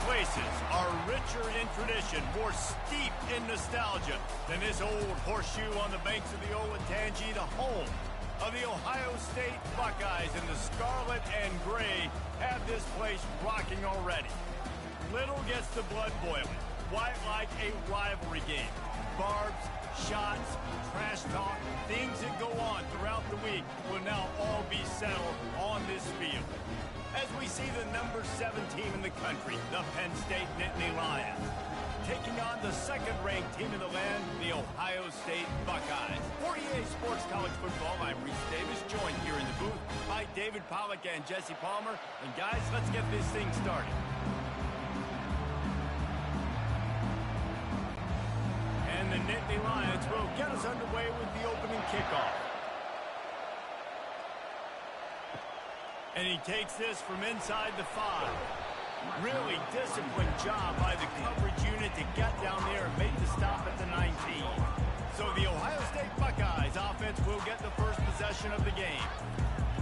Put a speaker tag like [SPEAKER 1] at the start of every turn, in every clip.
[SPEAKER 1] places are richer in tradition, more steeped in nostalgia than this old horseshoe on the banks of the Olentangy, the home of the Ohio State Buckeyes. And the scarlet and gray have this place rocking already. Little gets the blood boiling. Why, like a rivalry game. Barbs, shots, trash talk, things that go on throughout the week will now all be settled on this field. As we see the number 7 team in the country, the Penn State Nittany Lions, taking on the second-ranked team in the land, the Ohio State Buckeyes. For EA Sports College Football, I'm Reese Davis, joined here in the booth by David Pollack and Jesse Palmer. And guys, let's get this thing started. And the Nittany Lions will get us underway with the opening kickoff. And he takes this from inside the 5. Really disciplined job by the coverage unit to get down there and make the stop at the 19. So the Ohio State Buckeyes offense will get the first possession of the game.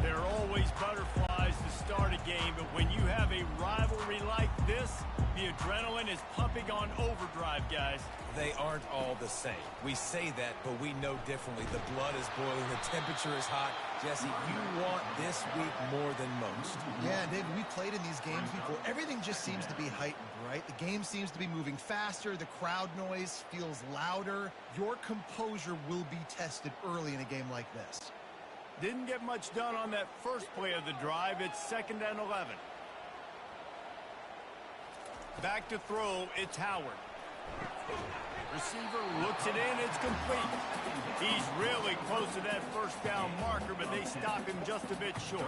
[SPEAKER 1] There are always butterflies to start a game, but when you have a rivalry like this, the adrenaline is pumping on overdrive, guys.
[SPEAKER 2] They aren't all the same. We say that, but we know differently. The blood is boiling. The temperature is hot. Jesse, you want this week more than most.
[SPEAKER 3] Yeah, David, we played in these games before. Everything just seems to be heightened, right? The game seems to be moving faster. The crowd noise feels louder. Your composure will be tested early in a game like this.
[SPEAKER 1] Didn't get much done on that first play of the drive. It's 2nd and 11. Back to throw, it's Howard. Receiver looks it in, it's complete. He's really close to that first down marker, but they stop him just a bit short.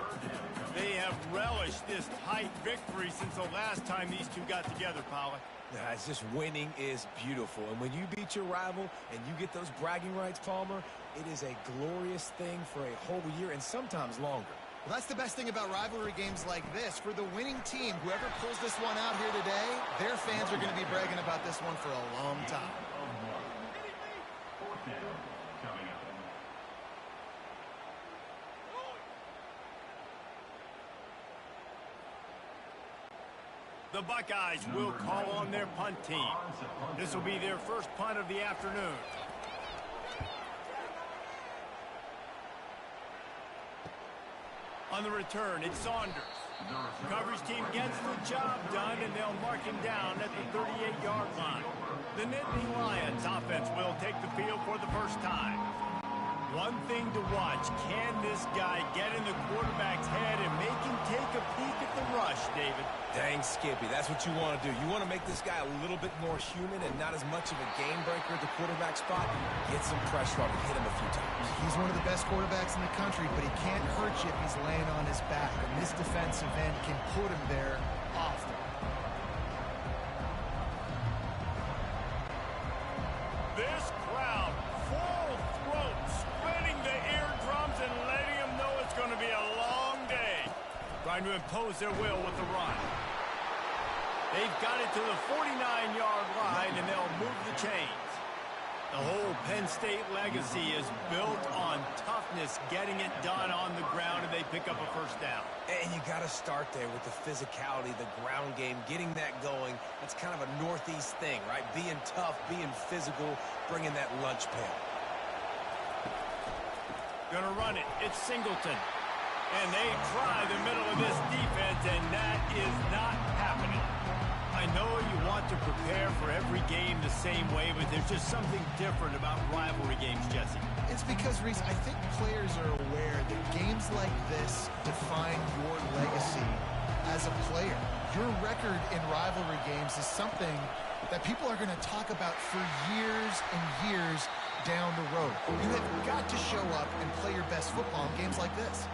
[SPEAKER 1] They have relished this tight victory since the last time these two got together, Pollack.
[SPEAKER 2] Yeah, it's just winning is beautiful. And when you beat your rival and you get those bragging rights, Palmer, it is a glorious thing for a whole year and sometimes longer.
[SPEAKER 3] Well, that's the best thing about rivalry games like this. For the winning team, whoever pulls this one out here today, their fans are going to be bragging about this one for a long time.
[SPEAKER 1] The Buckeyes will call on their punt team. This will be their first punt of the afternoon. On the return, it's Saunders. Coverage team gets the job done, and they'll mark him down at the 38-yard line. The Nittany Lions offense will take the field for the first time. One thing to watch, can this guy get in the quarterback's head and make him take a peek at the rush, David?
[SPEAKER 2] Dang, Skippy, that's what you want to do. You want to make this guy a little bit more human and not as much of a game breaker at the quarterback spot. Get some pressure on him, hit him a few times.
[SPEAKER 3] He's one of the best quarterbacks in the country, but he can't hurt you if he's laying on his back. And this defensive end can put him there often.
[SPEAKER 1] This crowd, full throat, splitting the eardrums and letting them know it's going to be a long day. Trying to impose their will with the run. They've got it to the 49-yard line, and they'll move the chains. The whole Penn State legacy is built on toughness, getting it done on the ground, and they pick up a first down.
[SPEAKER 2] And you got to start there with the physicality, the ground game, getting that going. That's kind of a Northeast thing, right? Being tough, being physical, bringing that lunch pail.
[SPEAKER 1] Gonna run it. It's Singleton. And they try the middle of this defense, and that is not happening. I know you want to prepare for every game the same way, but there's just something different about rivalry games, Jesse.
[SPEAKER 3] It's because, Reese, I think players are aware that games like this define your legacy as a player. Your record in rivalry games is something that people are going to talk about for years and years down the road. You have got to show up and play your best football in games like this.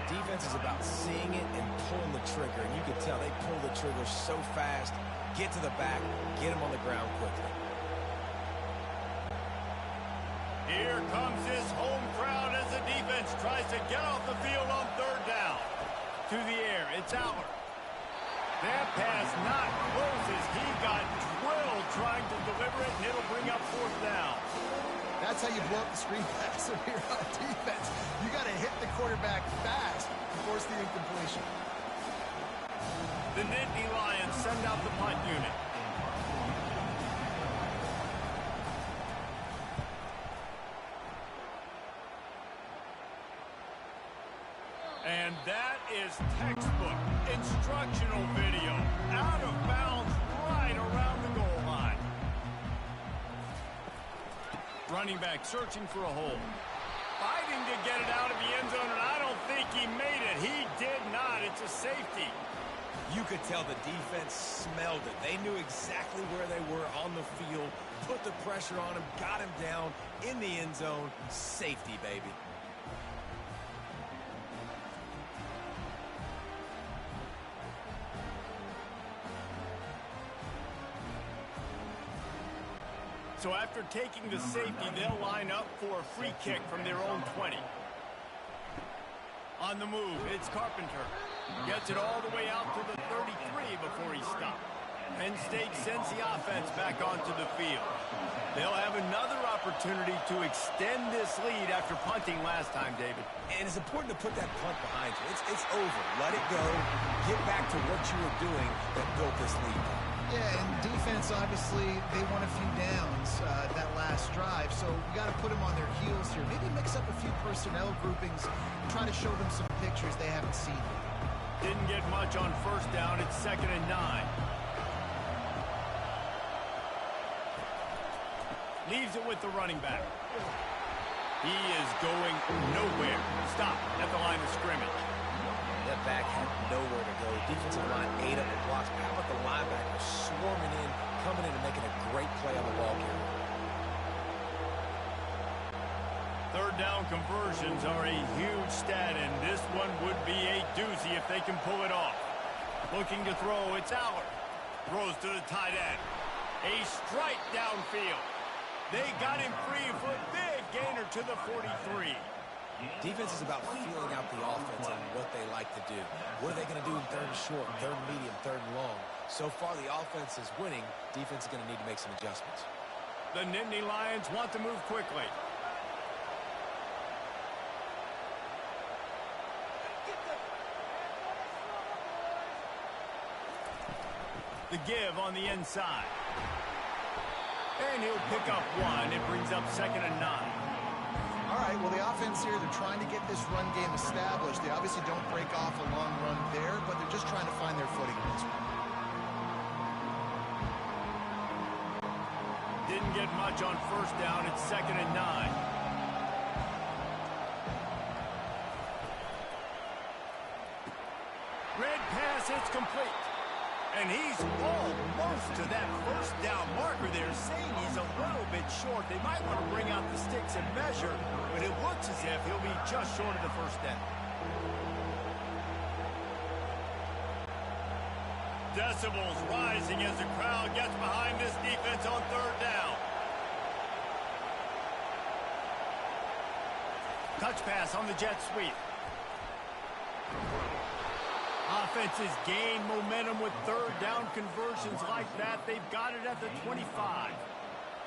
[SPEAKER 2] Defense is about seeing it and pulling the trigger, and you can tell they pull the trigger so fast, get to the back, get him on the ground quickly.
[SPEAKER 1] Here comes this home crowd as the defense tries to get off the field on third down. To the air, it's Aller. That pass not close as he got drilled trying to deliver it, and it'll bring up fourth down.
[SPEAKER 3] That's how you blow up the screen pass if you're on defense. You got to hit the quarterback fast to force the incompletion.
[SPEAKER 1] The Nittany Lions send out the punt unit. And that is textbook instructional video. Out of bounds right around the goal line. Running back searching for a hole. Fighting to get it out of the end zone, and I don't think he made it. He did not. It's a safety.
[SPEAKER 2] You could tell the defense smelled it. They knew exactly where they were on the field, put the pressure on him, got him down in the end zone. Safety, baby.
[SPEAKER 1] So after taking the safety, they'll line up for a free kick from their own 20. On the move, it's Carpenter. Gets it all the way out to the 33 before he stopped. Penn State sends the offense back onto the field. They'll have another opportunity to extend this lead after punting last time, David.
[SPEAKER 2] And it's important to put that punt behind you. It's over. Let it go. Get back to what you were doing that built this lead.
[SPEAKER 3] Yeah, and defense, obviously, they won a few downs that last drive, so we got to put them on their heels here. Maybe mix up a few personnel groupings, try to show them some pictures they haven't seen.
[SPEAKER 1] Didn't get much on first down. It's 2nd and 9. Leaves it with the running back. He is going nowhere. Stop at the line of scrimmage.
[SPEAKER 2] That back had nowhere to go. Defensive line ate up the blocks. How about the linebacker swarming in, coming in and making a great play on the ball carrier?
[SPEAKER 1] Third down conversions are a huge stat, and this one would be a doozy if they can pull it off. Looking to throw, it's Allard. Throws to the tight end. A strike downfield. They got him free for a big gainer to the 43.
[SPEAKER 2] Defense is about feeling out the offense and what they like to do. What are they going to do in 3rd and short, 3rd and medium, 3rd and long? So far, the offense is winning. Defense is going to need to make some adjustments.
[SPEAKER 1] The Nittany Lions want to move quickly. The give on the inside. And he'll pick up one. It brings up 2nd and 9.
[SPEAKER 3] All right, well, the offense here, they're trying to get this run game established. They obviously don't break off a long run there, but they're just trying to find their footing in this one.
[SPEAKER 1] Didn't get much on first down. It's 2nd and 9. Red pass, it's complete. And he's almost to that first down marker there, saying he's a little bit short. They might want to bring out the sticks and measure, but it looks as if he'll be just short of the first down. Decibels rising as the crowd gets behind this defense on 3rd down. Touch pass on the jet sweep. Offenses gain momentum with 3rd down conversions like that. They've got it at the 25.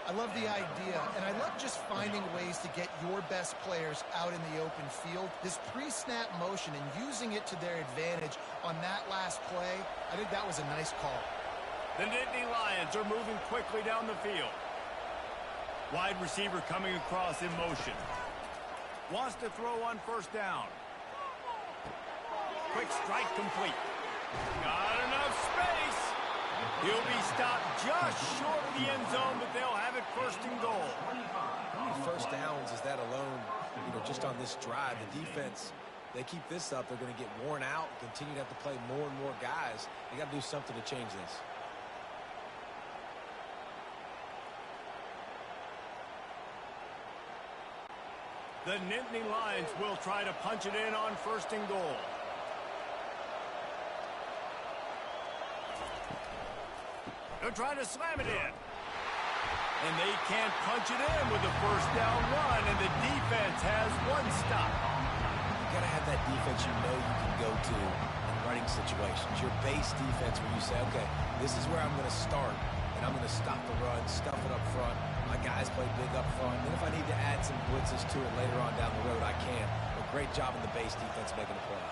[SPEAKER 3] I love the idea, and I love just finding ways to get your best players out in the open field. This pre-snap motion and using it to their advantage on that last play, I think that was a nice call.
[SPEAKER 1] The Nittany Lions are moving quickly down the field. Wide receiver coming across in motion. Wants to throw on first down. Quick strike complete. Got enough space. He'll be stopped just short of the end zone, but they'll have it 1st and goal.
[SPEAKER 2] How many first downs is that alone, just on this drive? The defense, they keep this up, they're going to get worn out, continue to have to play more and more guys. They got to do something to change this.
[SPEAKER 1] The Nittany Lions will try to punch it in on 1st and goal. They'll try to slam it in. And they can't punch it in with a 1st down run, and the defense has one stop.
[SPEAKER 2] You got to have that defense you can go to in running situations. Your base defense where you say, okay, this is where I'm going to start, and I'm going to stop the run, stuff it up front. My guys play big up front. Then if I need to add some blitzes to it later on down the road, I can. But great job in the base defense making a play.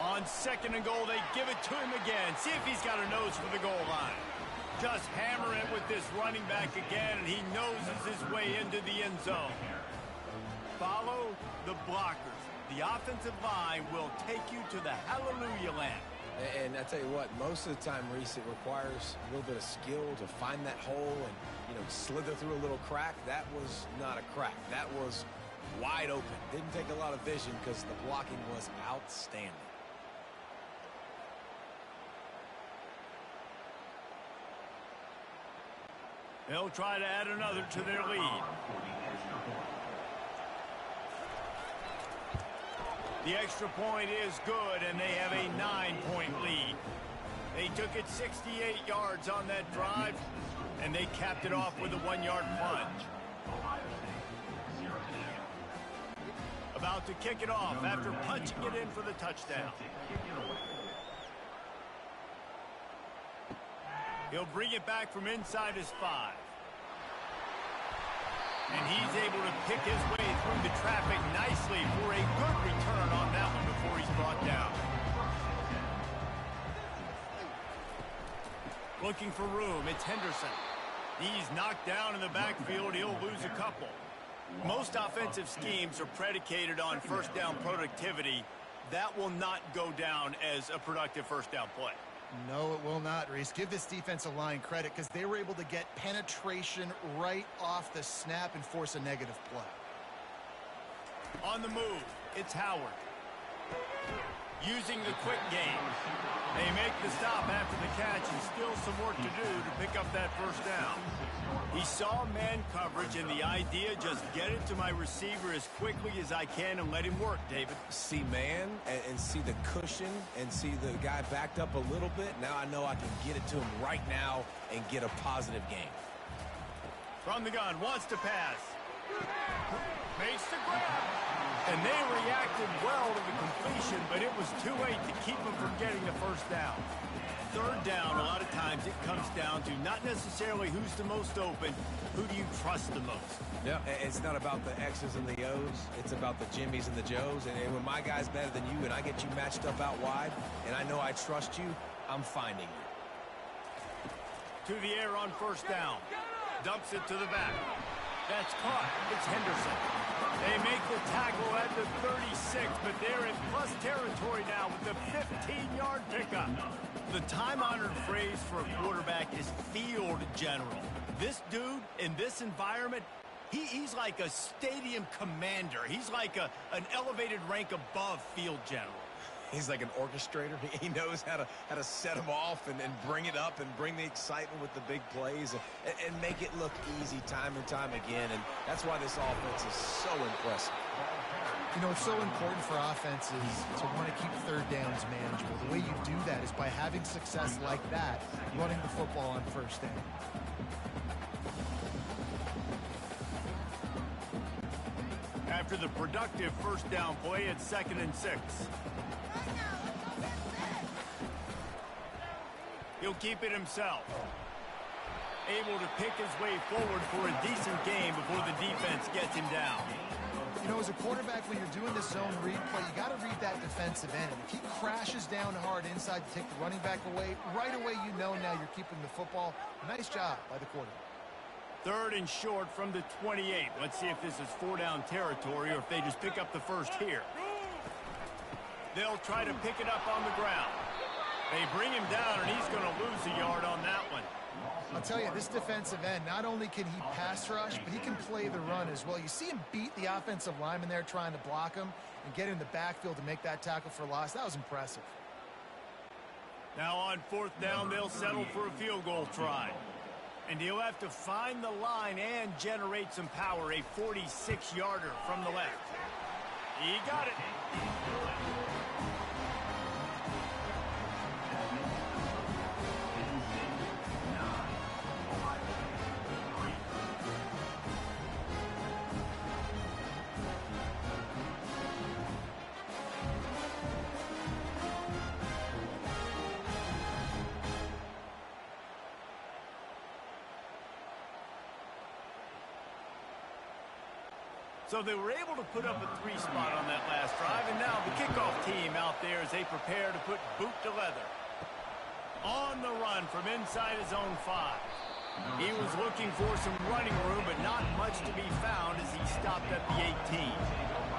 [SPEAKER 1] On second and goal, they give it to him again. See if he's got a nose for the goal line. Just hammer it with this running back again, and he noses his way into the end zone. Follow the blockers. The offensive line will take you to the hallelujah land.
[SPEAKER 2] And I tell you what, most of the time, Reese, it requires a little bit of skill to find that hole and, slither through a little crack. That was not a crack. That was wide open. Didn't take a lot of vision because the blocking was outstanding.
[SPEAKER 1] They'll try to add another to their lead. The extra point is good, and they have a 9-point lead. They took it 68 yards on that drive, and they capped it off with a 1-yard plunge. About to kick it off after punching it in for the touchdown. He'll bring it back from inside his 5. And he's able to pick his way through the traffic nicely for a good return on that one before he's brought down. Looking for room, it's Henderson. He's knocked down in the backfield. He'll lose a couple. Most offensive schemes are predicated on first down productivity. That will not go down as a productive first down play.
[SPEAKER 3] No, it will not, Reese. Give this defensive line credit because they were able to get penetration right off the snap and force a negative play.
[SPEAKER 1] On the move, it's Howard. Using the quick game. They make the stop after the catch and still some work to do to pick up that first down. He saw man coverage and the idea just get it to my receiver as quickly as I can and let him work, David.
[SPEAKER 2] See man and see the cushion and see the guy backed up a little bit. Now I know I can get it to him right now and get a positive gain.
[SPEAKER 1] From the gun, wants to pass. Makes the grab. And they reacted well to the completion, but it was too late to keep them from getting the first down. Third down, a lot of times it comes down to not necessarily who's the most open, who do you trust the most?
[SPEAKER 2] Yeah, it's not about the X's and the O's. It's about the Jimmys and the Joes. And when my guy's better than you and I get you matched up out wide, and I know I trust you, I'm finding you.
[SPEAKER 1] To the air on first down. Dumps it to the back. That's caught. It's Henderson. They make the tackle at the 36, but they're in plus territory now with the 15-yard pickup. The time-honored phrase for a quarterback is field general. This dude, in this environment, he's like a stadium commander. He's like an elevated rank above field general.
[SPEAKER 2] He's like an orchestrator. He knows how to set them off and bring it up and bring the excitement with the big plays and make it look easy time and time again. And that's why this offense is so impressive.
[SPEAKER 3] It's so important for offenses to want to keep third downs manageable. The way you do that is by having success like that, running the football on first down.
[SPEAKER 1] After the productive first down play, it's 2nd and 6. He'll keep it himself. Able to pick his way forward for a decent game before the defense gets him down.
[SPEAKER 3] As a quarterback, when you're doing this zone read play, you got to read that defensive end. And if he crashes down hard inside to take the running back away, right away you know now you're keeping the football. Nice job by the quarterback.
[SPEAKER 1] 3rd and short from the 28. Let's see if this is 4-down territory or if they just pick up the first here. They'll try to pick it up on the ground. They bring him down, and he's going to lose a yard on that one.
[SPEAKER 3] I'll tell you, this defensive end, not only can he pass rush, but he can play the run as well. You see him beat the offensive lineman there trying to block him and get in the backfield to make that tackle for loss. That was impressive.
[SPEAKER 1] Now on 4th down, they'll settle for a field goal try. And he'll have to find the line and generate some power, a 46-yarder from the left. He got it. So they were able to put up a 3 spot on that last drive, and now the kickoff team out off there as they prepare to put boot to leather. On the run from inside his own 5. He was looking for some running room, but not much to be found as he stopped at the 18.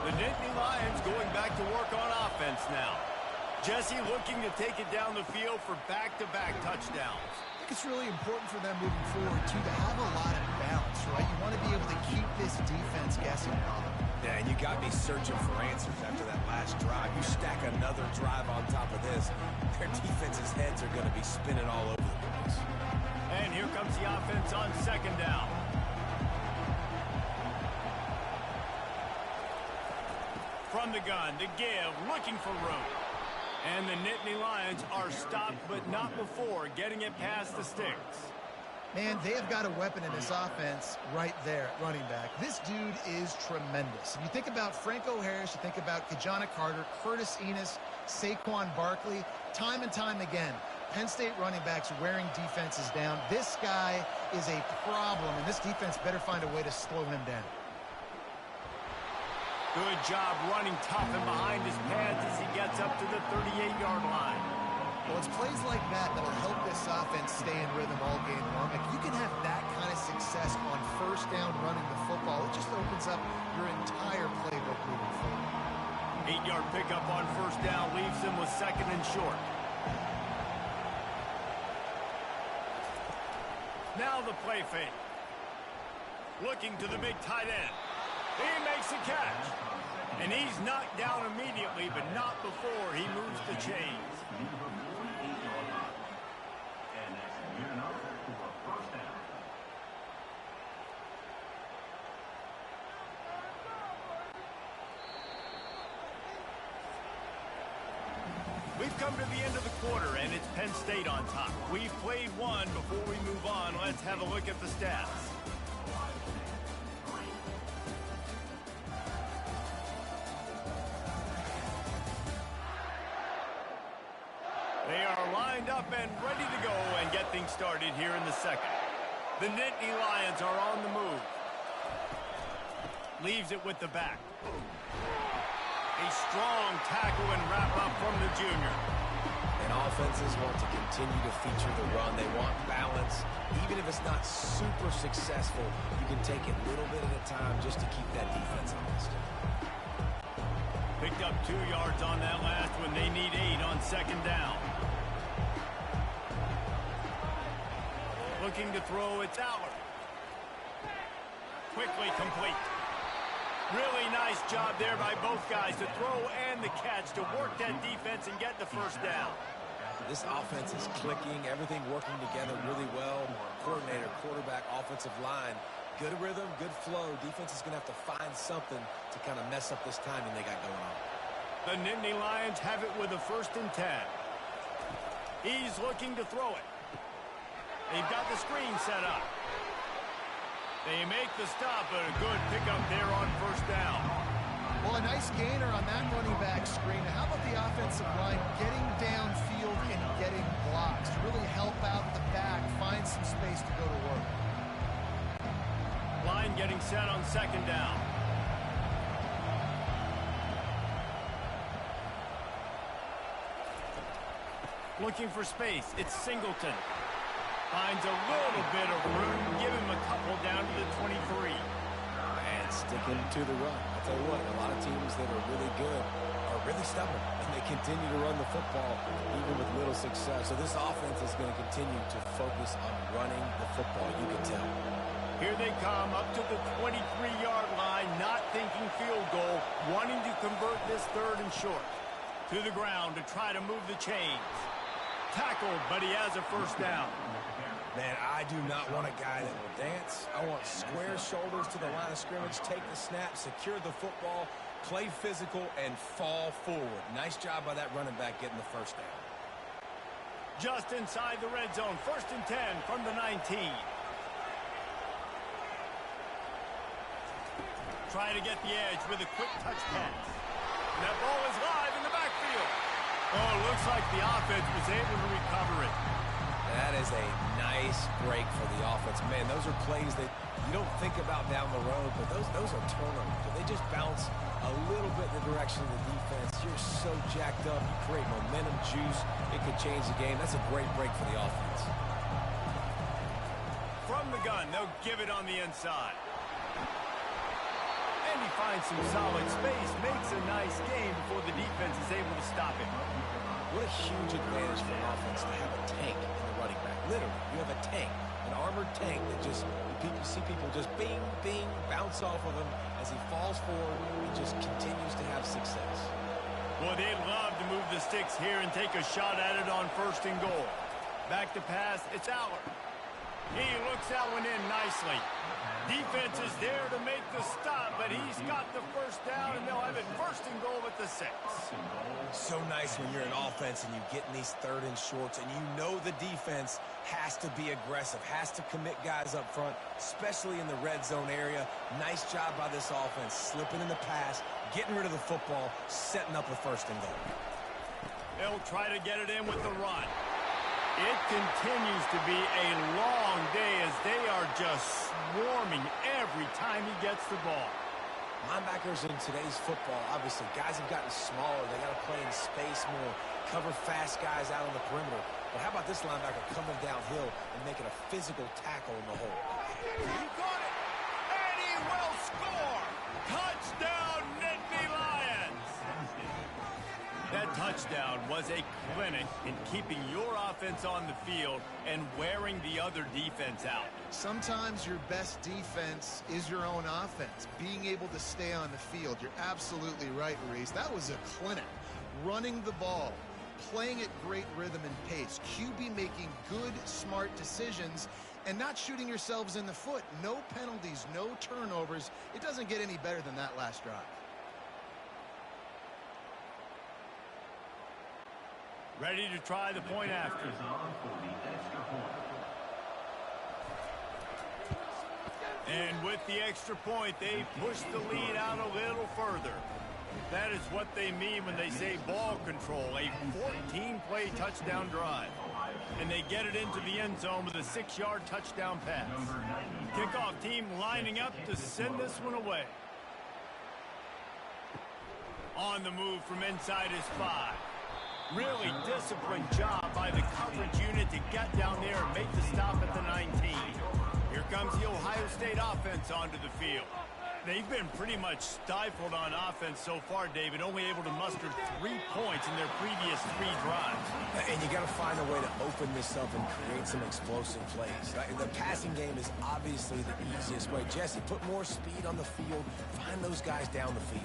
[SPEAKER 1] The Nittany Lions going back to work on offense now. Jesse looking to take it down the field for back-to-back touchdowns.
[SPEAKER 3] I think it's really important for them moving forward, too, to have a lot of balance, right? You want to be able to keep this defense guessing.
[SPEAKER 2] Yeah, and you got me searching for answers after that last drive. You stack another drive on top of this, their defense's heads are going to be spinning all over the place.
[SPEAKER 1] And here comes the offense on second down. From the gun to give, looking for room. And the Nittany Lions are stopped, but not before getting it past the sticks.
[SPEAKER 3] Man, they have got a weapon in this offense right there at running back. This dude is tremendous. If you think about Franco Harris, you think about Kajana Carter, Curtis Enos, Saquon Barkley, time and time again, Penn State running backs wearing defenses down. This guy is a problem, and this defense better find a way to slow him down.
[SPEAKER 1] Good job running tough and behind his pads as he gets up to the 38-yard line.
[SPEAKER 3] Well, it's plays like that that'll help this offense stay in rhythm all game long. If you can have that kind of success on first down running the football, it just opens up your entire playbook moving forward.
[SPEAKER 1] 8-yard pickup on first down leaves him with second and short. Now the play fake. Looking to the big tight end. He makes a catch. And he's knocked down immediately, but not before he moves the chains. We've come to the end of the quarter, and it's Penn State on top. We've played one. Before we move on, let's have a look at the stats. They are lined up and ready to go and get things started here in the second. The Nittany Lions are on the move. Leaves it with the back. A strong tackle and wrap up from the junior.
[SPEAKER 2] And offenses want to continue to feature the run. They want balance. Even if it's not super successful, you can take it little bit at a time just to keep that defense honest.
[SPEAKER 1] Picked up 2 yards on that last one. They need 8 on second down. Looking to throw, it's Allard. Quickly complete. Really nice job there by both guys to throw and the catch to work that defense and get the first down.
[SPEAKER 2] This offense is clicking, everything working together really well. Coordinator, quarterback, offensive line. Good rhythm, good flow. Defense is going to have to find something to kind of mess up this timing they got going on.
[SPEAKER 1] The Nittany Lions have it with a 1st and 10. He's looking to throw it. They've got the screen set up. They make the stop, but a good pickup there on first down.
[SPEAKER 3] Well, a nice gainer on that running back screen. How about the offensive line getting downfield and getting blocks to really help out the back, find some space to go to work?
[SPEAKER 1] Line getting set on second down. Looking for space. It's Singleton. Finds a little bit of room. Give him a couple down to the 23.
[SPEAKER 2] And sticking to the run. I'll tell you what, a lot of teams that are really good are really stubborn. And they continue to run the football even with little success. So this offense is going to continue to focus on running the football. You can tell.
[SPEAKER 1] Here they come up to the 23-yard line, not thinking field goal, wanting to convert this 3rd and short. To the ground to try to move the chains. Tackled, but he has a first down.
[SPEAKER 2] Man, I do not want a guy that will dance. I want square shoulders to the line of scrimmage, take the snap, secure the football, play physical, and fall forward. Nice job by that running back getting the first down.
[SPEAKER 1] Just inside the red zone, 1st and 10 from the 19. Try to get the edge with a quick touch pass. And that ball is live in the backfield. Oh, it looks like the offense was able to recover it.
[SPEAKER 2] That is a nice break for the offense. Man, those are plays that you don't think about down the road, but those are turnovers. If they just bounce a little bit in the direction of the defense, you're so jacked up. You create momentum, juice. It could change the game. That's a great break for the offense.
[SPEAKER 1] From the gun, they'll give it on the inside. And he finds some solid space, makes a nice game before the defense is able to stop him.
[SPEAKER 2] What a huge advantage for an offense to have a tank in the running back. Literally, you have a tank, an armored tank that just, people just bing, bing, bounce off of him as he falls forward and just continues to have success.
[SPEAKER 1] Boy, they'd love to move the sticks here and take a shot at it on 1st and goal. Back to pass, it's Aller. He looks that one in nicely. Defense is there to make the stop, but he's got the 1st down, and they'll have it 1st and goal at the 6.
[SPEAKER 2] So nice when you're an offense and you get in these 3rd and shorts, and you know the defense has to be aggressive, has to commit guys up front, especially in the red zone area. Nice job by this offense, slipping in the pass, getting rid of the football, setting up the 1st and goal.
[SPEAKER 1] They'll try to get it in with the run. It continues to be a long day as they are just swarming every time he gets the ball.
[SPEAKER 2] Linebackers in today's football, obviously, guys have gotten smaller. They got to play in space more, cover fast guys out on the perimeter. But how about this linebacker coming downhill and making a physical tackle in the hole?
[SPEAKER 1] He got it, and he will score. Touchdown, Nittany Lions. That touchdown was a clinic in keeping your offense on the field and wearing the other defense out.
[SPEAKER 3] Sometimes your best defense is your own offense. Being able to stay on the field. You're absolutely right, Reese. That was a clinic. Running the ball, playing at great rhythm and pace. QB making good, smart decisions and not shooting yourselves in the foot. No penalties, no turnovers. It doesn't get any better than that last drive.
[SPEAKER 1] Ready to try the point after. And with the extra point, they push the lead out a little further. That is what they mean when they say ball control, a 14-play touchdown drive. And they get it into the end zone with a 6-yard touchdown pass. Kickoff team lining up to send this one away. On the move from inside his 5. Really disciplined job by the coverage unit to get down there and make the stop at the 19. Here comes the Ohio State offense onto the field. They've been pretty much stifled on offense so far, David, only able to muster 3 points in their previous 3 drives.
[SPEAKER 2] And you got to find a way to open this up and create some explosive plays. The passing game is obviously the easiest way. Jesse, put more speed on the field. Find those guys down the field.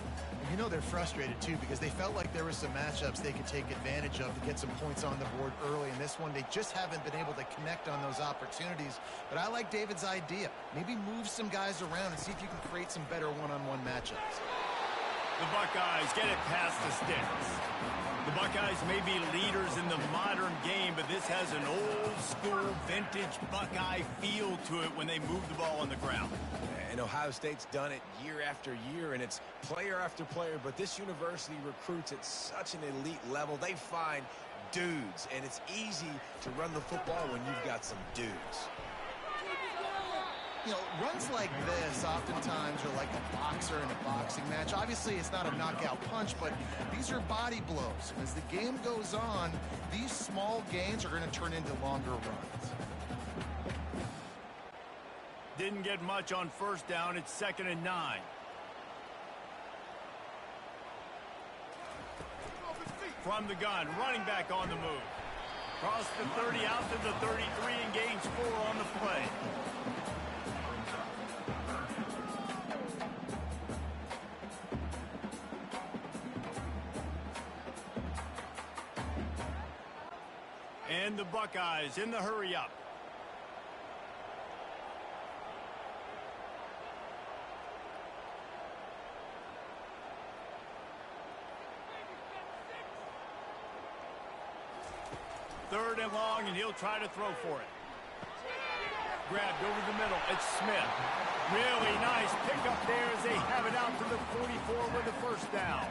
[SPEAKER 3] You know they're frustrated, too, because they felt like there were some matchups they could take advantage of to get some points on the board early. In this one, they just haven't been able to connect on those opportunities. But I like David's idea. Maybe move some guys around and see if you can create some better one-on-one matchups.
[SPEAKER 1] The Buckeyes get it past the sticks. The Buckeyes may be leaders in the modern game, but this has an old-school, vintage Buckeye feel to it when they move the ball on the ground.
[SPEAKER 2] And Ohio State's done it year after year, and it's player after player, but this university recruits at such an elite level. They find dudes, and it's easy to run the football when you've got some dudes.
[SPEAKER 3] You know, runs like this oftentimes are like a boxer in a boxing match. Obviously, it's not a knockout punch, but these are body blows. As the game goes on, these small gains are going to turn into longer runs.
[SPEAKER 1] Didn't get much on 1st down. It's 2nd and 9. From the gun, running back on the move. Cross the 30 out to the 33 and gains 4 on the play. And the Buckeyes in the hurry up. Third and long, and he'll try to throw for it. grabbed over the middle. It's Smith. Really nice pickup there as they have it out to the 44 with a first down.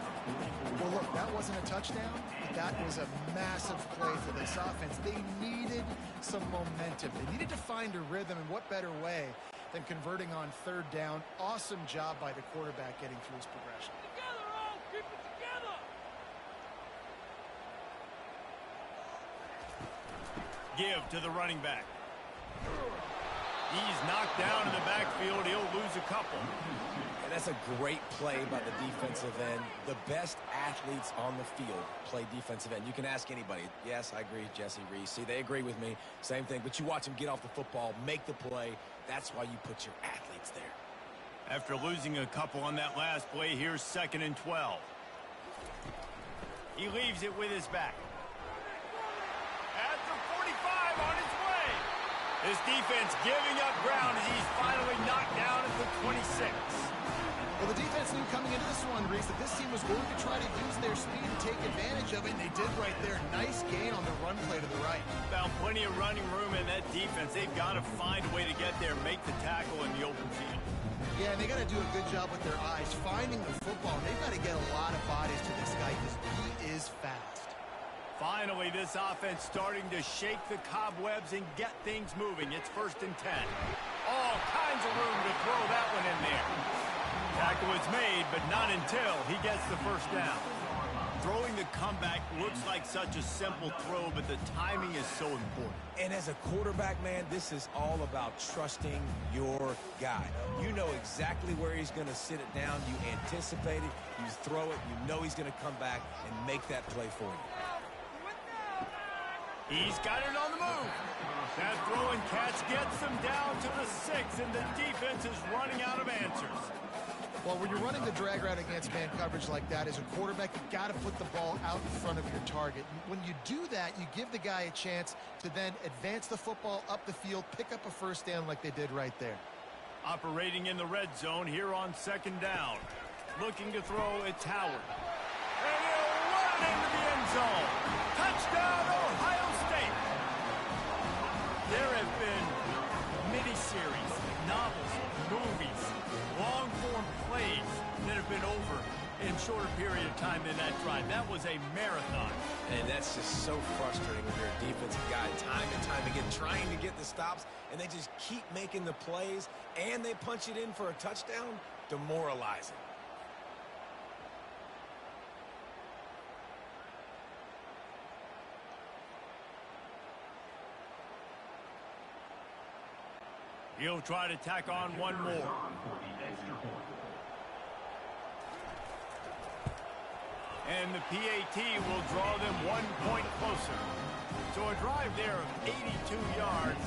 [SPEAKER 3] Well, look, that wasn't a touchdown, but that was a massive play for this offense. They needed some momentum. They needed to find a rhythm, and what better way than converting on third down. Awesome job by the quarterback getting through his progression.
[SPEAKER 4] Together, all. Keep it together.
[SPEAKER 1] Give to the running back. He's knocked down in the backfield. He'll lose a couple.
[SPEAKER 2] And that's a great play by the defensive end. The best athletes on the field play defensive end. You can ask anybody. Yes, I agree, Jesse Reese. See, they agree with me. Same thing. But you watch them get off the football, make the play. That's why you put your athletes there.
[SPEAKER 1] After losing a couple on that last play, here's 2nd and 12. He leaves it with his back. At the 45 on his way. This defense giving up ground as he's finally knocked down at the 26.
[SPEAKER 3] Well, the defense knew coming into this one, Reese, that this team was going to try to use their speed and take advantage of it, and they did right there. Nice gain on the run play to the right.
[SPEAKER 1] Found plenty of running room in that defense. They've got to find a way to get there, make the tackle in the open field.
[SPEAKER 3] Yeah, and they got to do a good job with their eyes, finding the football. They've got to get a lot of bodies to this guy because he is fast.
[SPEAKER 1] Finally, this offense starting to shake the cobwebs and get things moving. It's 1st and 10. All kinds of room to throw that one in there. Tackle is made, but not until he gets the first down. Throwing the comeback looks like such a simple throw, but the timing is so important.
[SPEAKER 2] And as a quarterback, man, this is all about trusting your guy. You know exactly where he's going to sit it down. You anticipate it. You throw it. You know he's going to come back and make that play for you.
[SPEAKER 1] He's got it on the move. That throw and catch gets them down to the 6, and the defense is running out of answers.
[SPEAKER 3] Well, when you're running the drag route against man coverage like that, as a quarterback, you got to put the ball out in front of your target. When you do that, you give the guy a chance to then advance the football up the field, pick up a first down like they did right there.
[SPEAKER 1] Operating in the red zone here on 2nd down. Looking to throw, it's Howard. And he'll run it into the end zone. Touchdown, Ohio State. There have been miniseries, novels, movies, long-form plays that have been over in shorter period of time than that drive. That was a marathon.
[SPEAKER 2] And that's just so frustrating when you're a defensive guy time and time again trying to get the stops, and they just keep making the plays, and they punch it in for a touchdown. Demoralizing.
[SPEAKER 1] He'll try to tack on one more. And the PAT will draw them 1 point closer. So a drive there of 82 yards,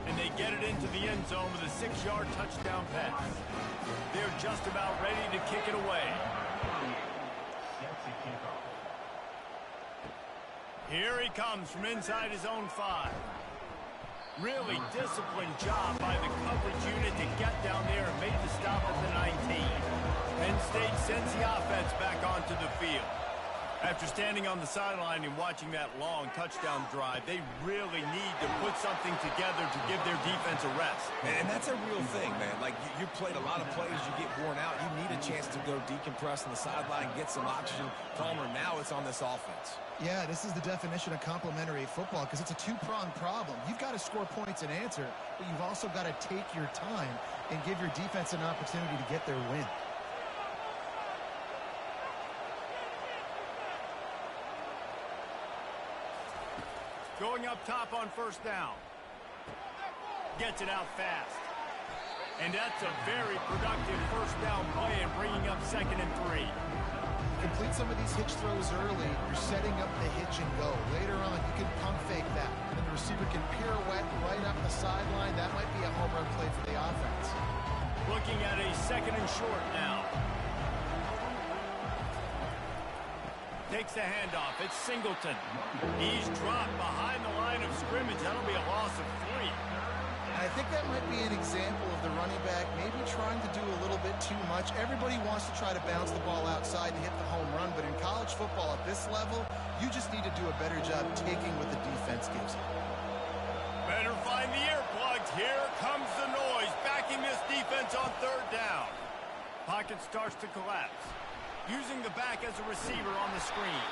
[SPEAKER 1] and they get it into the end zone with a 6-yard touchdown pass. They're just about ready to kick it away. Here he comes from inside his own 5. Really disciplined job by the coverage unit to get down there and make the stop at the 19. Penn State sends the offense back onto the field. After standing on the sideline and watching that long touchdown drive, they really need to put something together to give their defense a rest.
[SPEAKER 2] And that's a real thing, man. Like, you played a lot of plays, you get worn out. You need a chance to go decompress on the sideline, get some oxygen. Palmer, now it's on this offense.
[SPEAKER 3] Yeah, this is the definition of complementary football because it's a two-pronged problem. You've got to score points and answer, but you've also got to take your time and give your defense an opportunity to get their win.
[SPEAKER 1] Going up top on 1st down. Gets it out fast. And that's a very productive 1st down play and bringing up 2nd and 3.
[SPEAKER 3] Complete some of these hitch throws early. You're setting up the hitch and go. Later on, you can pump fake that. And the receiver can pirouette right up the sideline. That might be a home run play for the offense.
[SPEAKER 1] Looking at a 2nd and short now. Takes the handoff. It's Singleton. He's dropped behind the line of scrimmage. That'll be a loss of 3.
[SPEAKER 3] I think that might be an example of the running back maybe trying to do a little bit too much. Everybody wants to try to bounce the ball outside and hit the home run, but in college football at this level, you just need to do a better job taking what the defense gives you.
[SPEAKER 1] Better find the earplugs. here comes the noise, backing this defense on third down. Pocket starts to collapse. Using the back as a receiver on the screen.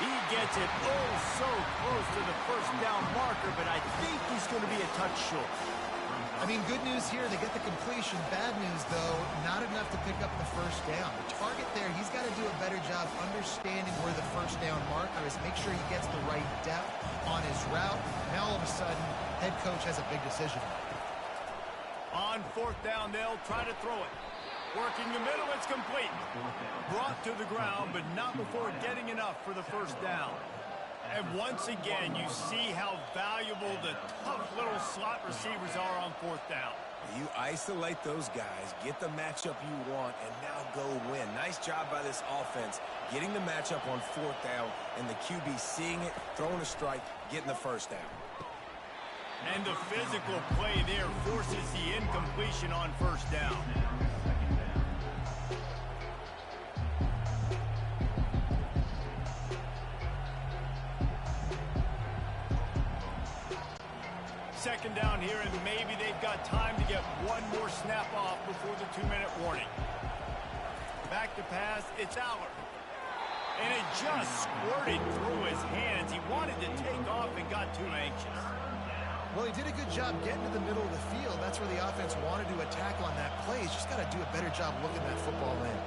[SPEAKER 1] He gets it oh so close to the first down marker, but I think he's going to be a touch short.
[SPEAKER 3] I mean, good news here, they get the completion. Bad news, though, not enough to pick up the first down. The target there, he's got to do a better job understanding where the first down marker is, make sure he gets the right depth on his route. Now, all of a sudden, head coach has a big decision.
[SPEAKER 1] On fourth down, they'll try to throw it. Working the middle, it's complete. Brought to the ground, but not before getting enough for the first down. And once again, you see how valuable the tough little slot receivers are on fourth down.
[SPEAKER 2] You isolate those guys, get the matchup you want, and now go win. Nice job by this offense, getting the matchup on fourth down, and the QB seeing it, throwing a strike, getting the first down.
[SPEAKER 1] And the physical play there forces the incompletion on first down. Second down here, and maybe they've got time to get one more snap off before the 2-minute warning. Back to pass, it's Aller. And it just squirted through his hands. He wanted to take off and got too anxious.
[SPEAKER 3] Well, he did a good job getting to the middle of the field. That's where the offense wanted to attack on that play. He's just got to do a better job looking that football in.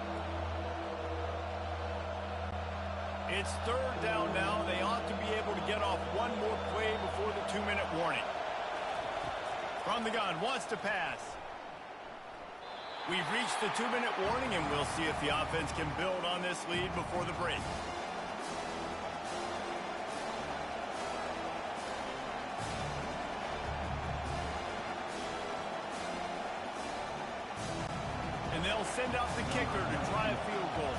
[SPEAKER 1] It's third down now. They ought to be able to get off one more play before the 2-minute warning. From the gun, wants to pass. We've reached the 2-minute warning, and we'll see if the offense can build on this lead before the break. And they'll send out the kicker to try a field goal.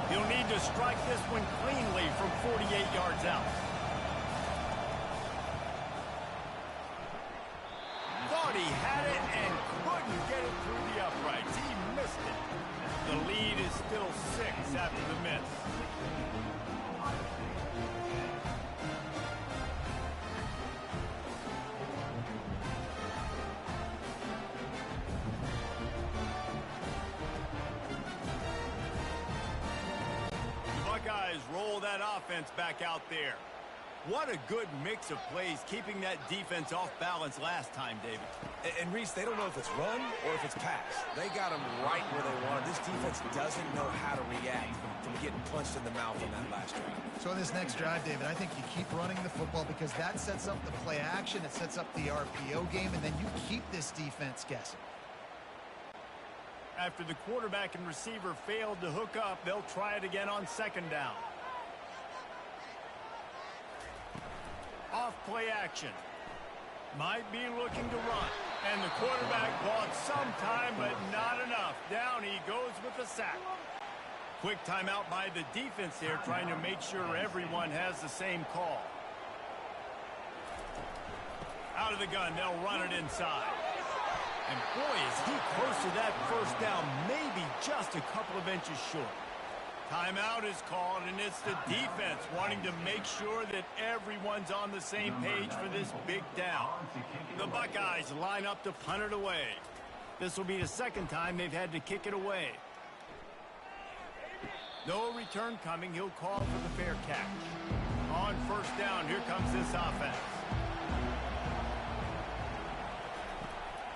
[SPEAKER 1] He'll need to strike this one cleanly from 48 yards out. Thought he had it and couldn't get it through the uprights. He missed it. The lead is still 6 after the miss. The Buckeyes roll that offense back out there. What a good mix of plays, keeping that defense off balance last time, David.
[SPEAKER 2] And Reese, they don't know if it's run or if it's pass. They got them right where they want. This defense doesn't know how to react from getting punched in the mouth on that last drive.
[SPEAKER 3] So in this next drive, David, I think you keep running the football because that sets up the play action, it sets up the RPO game, and then you keep this defense guessing.
[SPEAKER 1] After the quarterback and receiver failed to hook up, they'll try it again on second down. Off play action. Might be looking to run. And the quarterback bought some time, but not enough. Down he goes with the sack. Quick timeout by the defense there, trying to make sure everyone has the same call. Out of the gun, they'll run it inside. And boy, is he close to that first down, maybe just a couple of inches short. Timeout is called, and it's the defense wanting to make sure that everyone's on the same page for this big down. The Buckeyes line up to punt it away. This will be the second time they've had to kick it away. No return coming. He'll call for the fair catch. On first down, here comes this offense.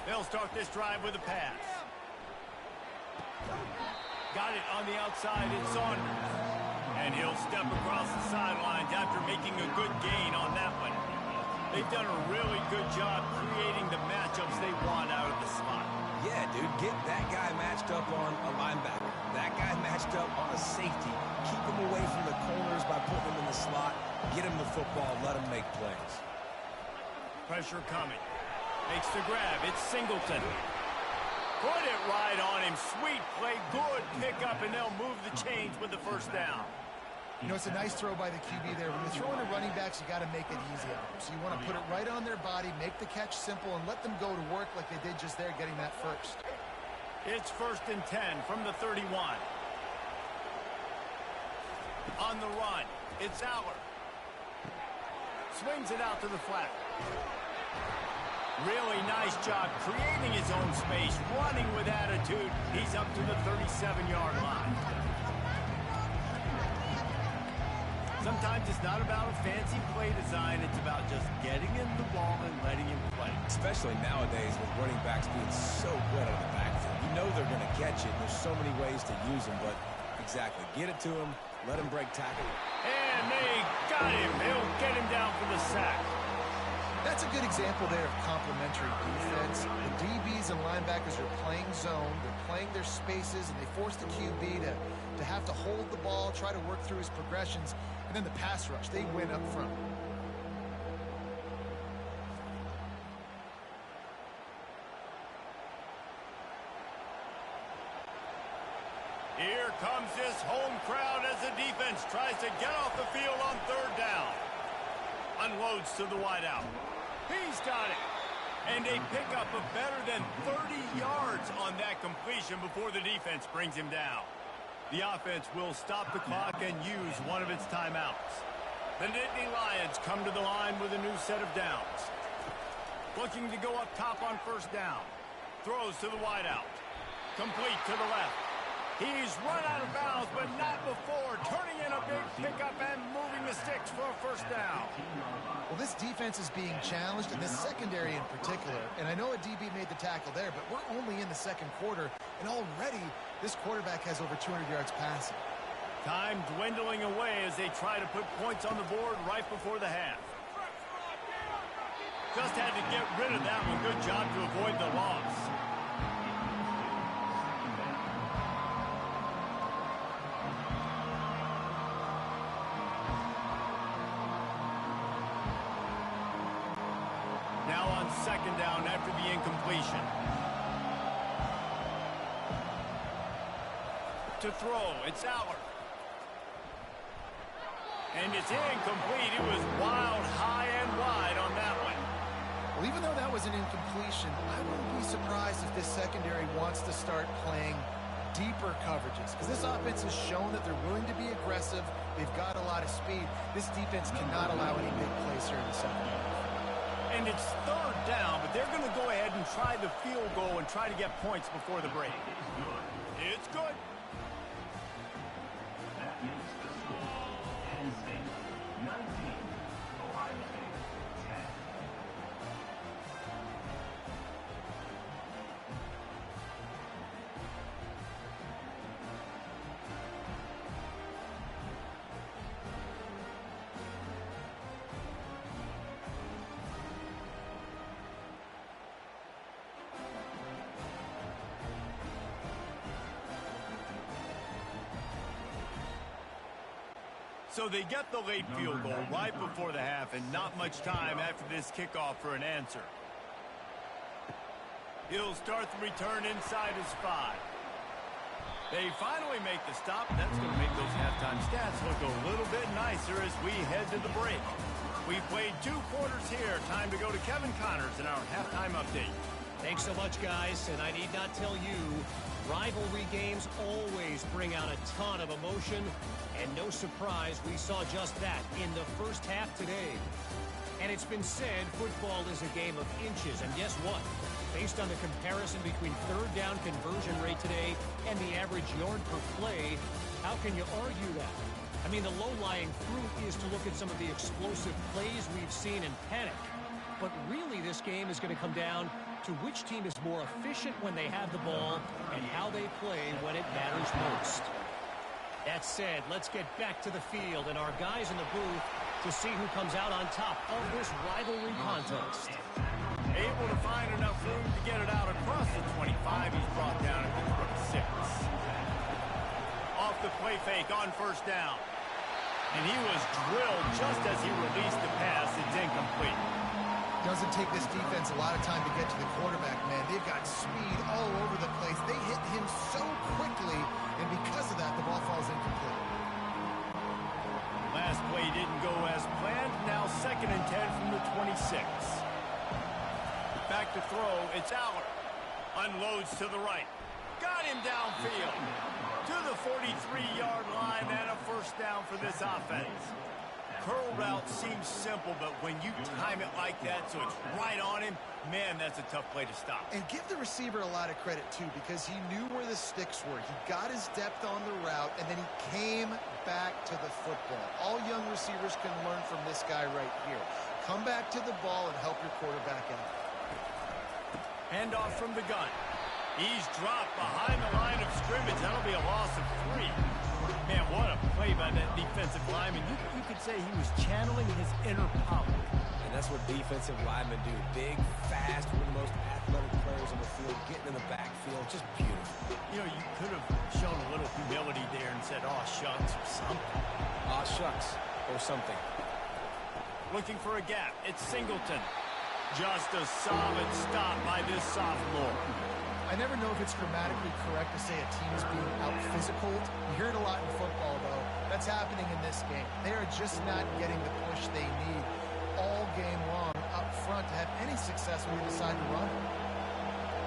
[SPEAKER 1] They'll start this drive with a pass. Got it on the outside. It's Saunders. And he'll step across the sidelines after making a good gain on that one. They've done a really good job creating the matchups they want out of the slot.
[SPEAKER 2] Yeah, dude, get that guy matched up on a linebacker. That guy matched up on a safety. Keep him away from the corners by putting him in the slot. Get him the football. Let him make plays.
[SPEAKER 1] Pressure coming. Makes the grab. It's Singleton. Put it right on him. Sweet play. Good pickup, and they'll move the chains with the first down.
[SPEAKER 3] You know, it's a nice throw by the QB there. When you're throwing to running backs, you got to make it easy on them. So you want to put it right on their body, make the catch simple, and let them go to work like they did just there, getting that first.
[SPEAKER 1] It's 1st and 10 from the 31. On the run, it's Aller. Swings it out to the flat. Really nice job creating his own space, running with attitude. He's up to the 37-yard line. Sometimes it's not about a fancy play design. It's about just getting him the ball and letting him play.
[SPEAKER 2] Especially nowadays with running backs being so good out of the backfield. You know they're going to catch it. There's so many ways to use them, but exactly. Get it to him. Let him break tackle.
[SPEAKER 1] And they got him. They'll get him down for the sack.
[SPEAKER 3] That's a good example there of complementary defense. The DBs and linebackers are playing zone. They're playing their spaces, and they force the QB to have to hold the ball, try to work through his progressions, and then the pass rush. They win up front.
[SPEAKER 1] Here comes this home crowd as the defense tries to get off the field on third down. Unloads to the wideout. He's got it. And they pick up a better than 30 yards on that completion before the defense brings him down. The offense will stop the clock and use one of its timeouts. The Nittany Lions come to the line with a new set of downs. Looking to go up top on first down. Throws to the wideout. Complete to the left. He's run out of bounds, but not before turning in a big pickup and moving the sticks for a first down.
[SPEAKER 3] Well, this defense is being challenged, and this secondary in particular. And I know a DB made the tackle there, but we're only in the second quarter, and already this quarterback has over 200 yards passing.
[SPEAKER 1] Time dwindling away as they try to put points on the board right before the half. Just had to get rid of that one. Good job to avoid the loss. Now on second down after the incompletion. To throw, it's Allard. And it's incomplete. It was wild, high, and wide on that one.
[SPEAKER 3] Well, even though that was an incompletion, I wouldn't be surprised if this secondary wants to start playing deeper coverages, because this offense has shown that they're willing to be aggressive. They've got a lot of speed. This defense cannot allow any big plays here in the second half.
[SPEAKER 1] And it's third down, but they're going to go ahead and try the field goal and try to get points before the break. It's good. So they get the late field goal right before the half, and not much time after this kickoff for an answer. He'll start the return inside his 5. They finally make the stop. That's going to make those halftime stats look a little bit nicer as we head to the break. We played 2 quarters here. Time to go to Kevin Connors in our halftime update.
[SPEAKER 5] Thanks so much, guys, and I need not tell you, rivalry games always bring out a ton of emotion, and no surprise, we saw just that in the first half today. And it's been said, football is a game of inches, and guess what? Based on the comparison between third down conversion rate today and the average yard per play, how can you argue that? I mean, the low-lying fruit is to look at some of the explosive plays we've seen and panic. But really, this game is going to come down to which team is more efficient when they have the ball and how they play when it matters most. That said, let's get back to the field and our guys in the booth to see who comes out on top of this rivalry contest.
[SPEAKER 1] Able to find enough room to get it out across the 25. He's brought down at the 26. Off the play fake on first down. And he was drilled just as he released the pass. It's incomplete.
[SPEAKER 3] Doesn't take this defense a lot of time to get to the quarterback, man. They've got speed all over the place. They hit him so quickly, and because of that, the ball falls incomplete.
[SPEAKER 1] Last play didn't go as planned. Now 2nd and 10 from the 26. Back to throw. It's Allard. Unloads to the right. Got him downfield. To the 43-yard line and a first down for this offense. curl route seems simple, but when you time it like that so it's right on him, man, that's a tough play to stop.
[SPEAKER 3] And give the receiver a lot of credit, too, because he knew where the sticks were. He got his depth on the route, and then he came back to the football. All young receivers can learn from this guy right here. Come back to the ball and help your quarterback out.
[SPEAKER 1] Handoff from the gun. He's dropped behind the line of scrimmage. That'll be a loss of 3. Man, what a play by that defensive lineman. You could say he was channeling his inner power.
[SPEAKER 2] And that's what defensive linemen do. Big, fast, one of the most athletic players on the field, getting in the backfield. Just beautiful.
[SPEAKER 1] You know, you could have shown a little humility there and said, "Aw, shucks," or something.
[SPEAKER 2] Aw, shucks, or something.
[SPEAKER 1] Looking for a gap. It's Singleton. Just a solid stop by this sophomore.
[SPEAKER 3] I never know if it's grammatically correct to say a team is being out-physical. You hear it a lot in football, though. That's happening in this game. They are just not getting the push they need all game long up front to have any success when you decide to run.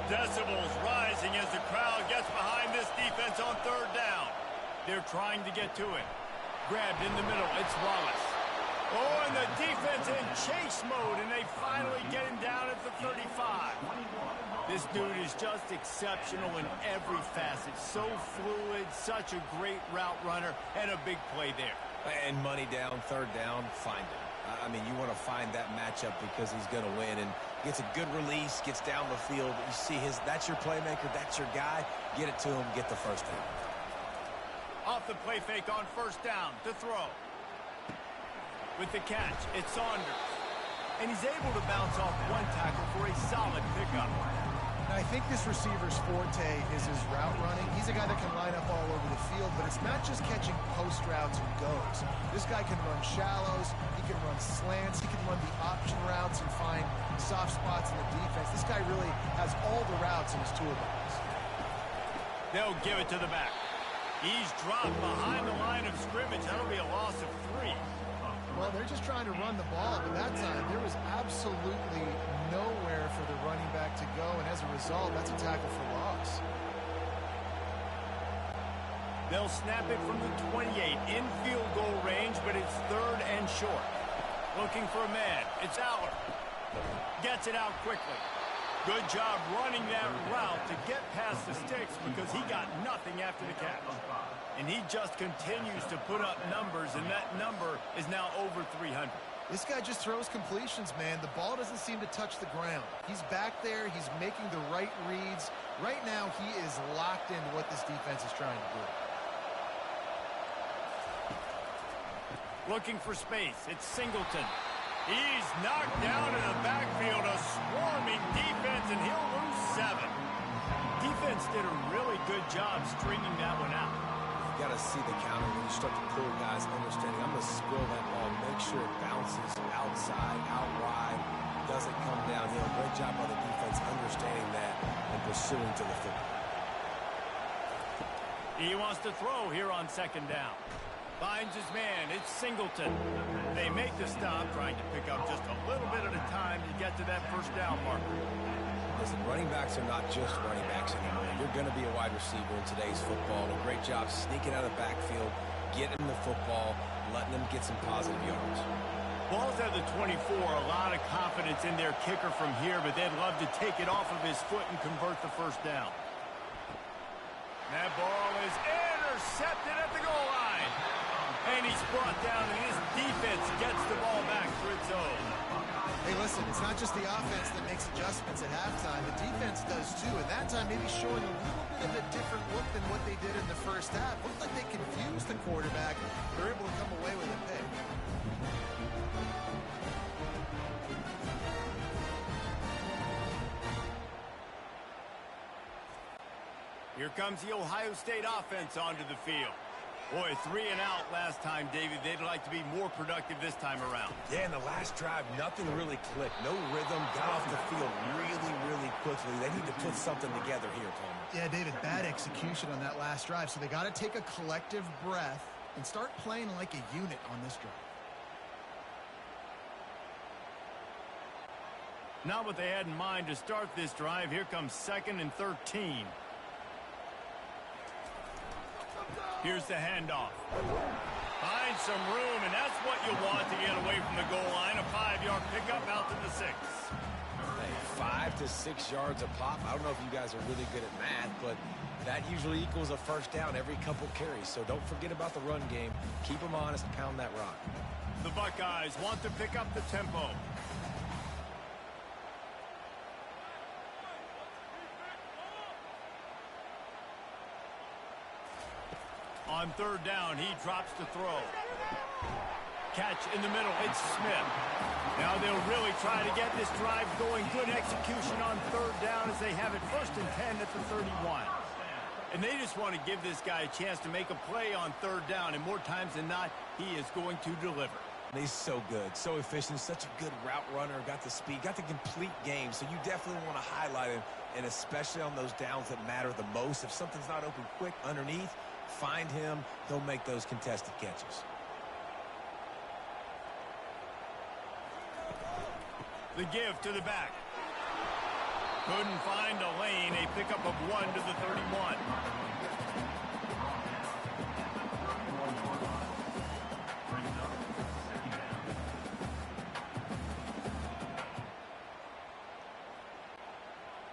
[SPEAKER 1] Decibels rising as the crowd gets behind this defense on 3rd down. They're trying to get to it. Grabbed in the middle. It's Wallace. Oh, and the defense in chase mode, and they finally get him down at the 35. This dude is just exceptional in every facet. So fluid, such a great route runner, and a big play there.
[SPEAKER 2] And money down, 3rd down, find him. I mean, you want to find that matchup because he's going to win, and gets a good release, gets down the field. You see that's your playmaker, that's your guy. Get it to him, get the 1st down.
[SPEAKER 1] Off the play fake on 1st down to throw. With the catch, it's Saunders. And he's able to bounce off one tackle for a solid pickup.
[SPEAKER 3] And I think this receiver's forte is his route running. He's a guy that can line up all over the field, but it's not just catching post routes and goes. This guy can run shallows, he can run slants, he can run the option routes and find soft spots in the defense. This guy really has all the routes in his toolbox.
[SPEAKER 1] They'll give it to the back. He's dropped behind the line of scrimmage. That'll be a loss of 3.
[SPEAKER 3] Well, they're just trying to run the ball, but that time there was absolutely nowhere for the running back to go, and as a result, that's a tackle for loss.
[SPEAKER 1] They'll snap it from the 28 in field goal range, but it's 3rd and short. Looking for a man. It's Aller. Gets it out quickly. Good job running that route to get past the sticks because he got nothing after the catch. And he just continues to put up numbers, and that number is now over 300.
[SPEAKER 3] This guy just throws completions, man. The ball doesn't seem to touch the ground. He's back there. He's making the right reads. Right now, he is locked into what this defense is trying to do.
[SPEAKER 1] Looking for space. It's Singleton. He's knocked down in the backfield. A swarming defense, and he'll lose 7. Defense did a really good job stringing that one out.
[SPEAKER 2] You got to see the counter when you start to pull guys understanding. I'm going to spill that ball, make sure it bounces outside, out wide, doesn't come downhill. Great job by the defense understanding that and pursuing to the football.
[SPEAKER 1] He wants to throw here on 2nd down. Finds his man. It's Singleton. They make the stop, trying to pick up just a little bit at a time to get to that 1st down marker.
[SPEAKER 2] Listen, running backs are not just running backs anymore. You're going to be a wide receiver in today's football. A great job sneaking out of the backfield, getting the football, letting them get some positive yards.
[SPEAKER 1] Ball's at the 24. A lot of confidence in their kicker from here, but they'd love to take it off of his foot and convert the 1st down. That ball is intercepted at the goal line. And he's brought down, and his defense gets the ball back for its own.
[SPEAKER 3] Hey, listen, it's not just the offense that makes adjustments at halftime. The defense does too, and that time maybe showing a little bit of a different look than what they did in the 1st half. Looked like they confused the quarterback. They're able to come away with a pick.
[SPEAKER 1] Here comes the Ohio State offense onto the field. Boy, 3 and out last time, David. They'd like to be more productive this time around.
[SPEAKER 2] Yeah, in the last drive, nothing really clicked. No rhythm, got off the field really, really quickly. They need to put something together here, Tom.
[SPEAKER 3] Yeah, David, bad execution on that last drive, so they got to take a collective breath and start playing like a unit on this drive.
[SPEAKER 1] Not what they had in mind to start this drive. Here comes 2nd and 13. Here's the handoff. Find some room, and that's what you want to pickup out to the 6.
[SPEAKER 2] Hey, 5 to 6 yards a pop. I don't know if you guys are really good at math, but that usually equals a first down every couple carries. So don't forget about the run game. Keep them honest, pound that rock.
[SPEAKER 1] The Buckeyes want to pick up the tempo. On third down, he drops to throw. Catch in the middle, it's Smith. Now they'll really try to get this drive going. Good execution on third down as they have it 1st and 10 at the 31. And they just want to give this guy a chance to make a play on third down, and more times than not, he is going to deliver.
[SPEAKER 2] He's so good, so efficient, such a good route runner, got the speed, got the complete game, so you definitely want to highlight him, and especially on those downs that matter the most. If something's not open quick underneath, find him, he'll make those contested catches.
[SPEAKER 1] The give to the back. Couldn't find a lane, a pickup of 1 to the 31.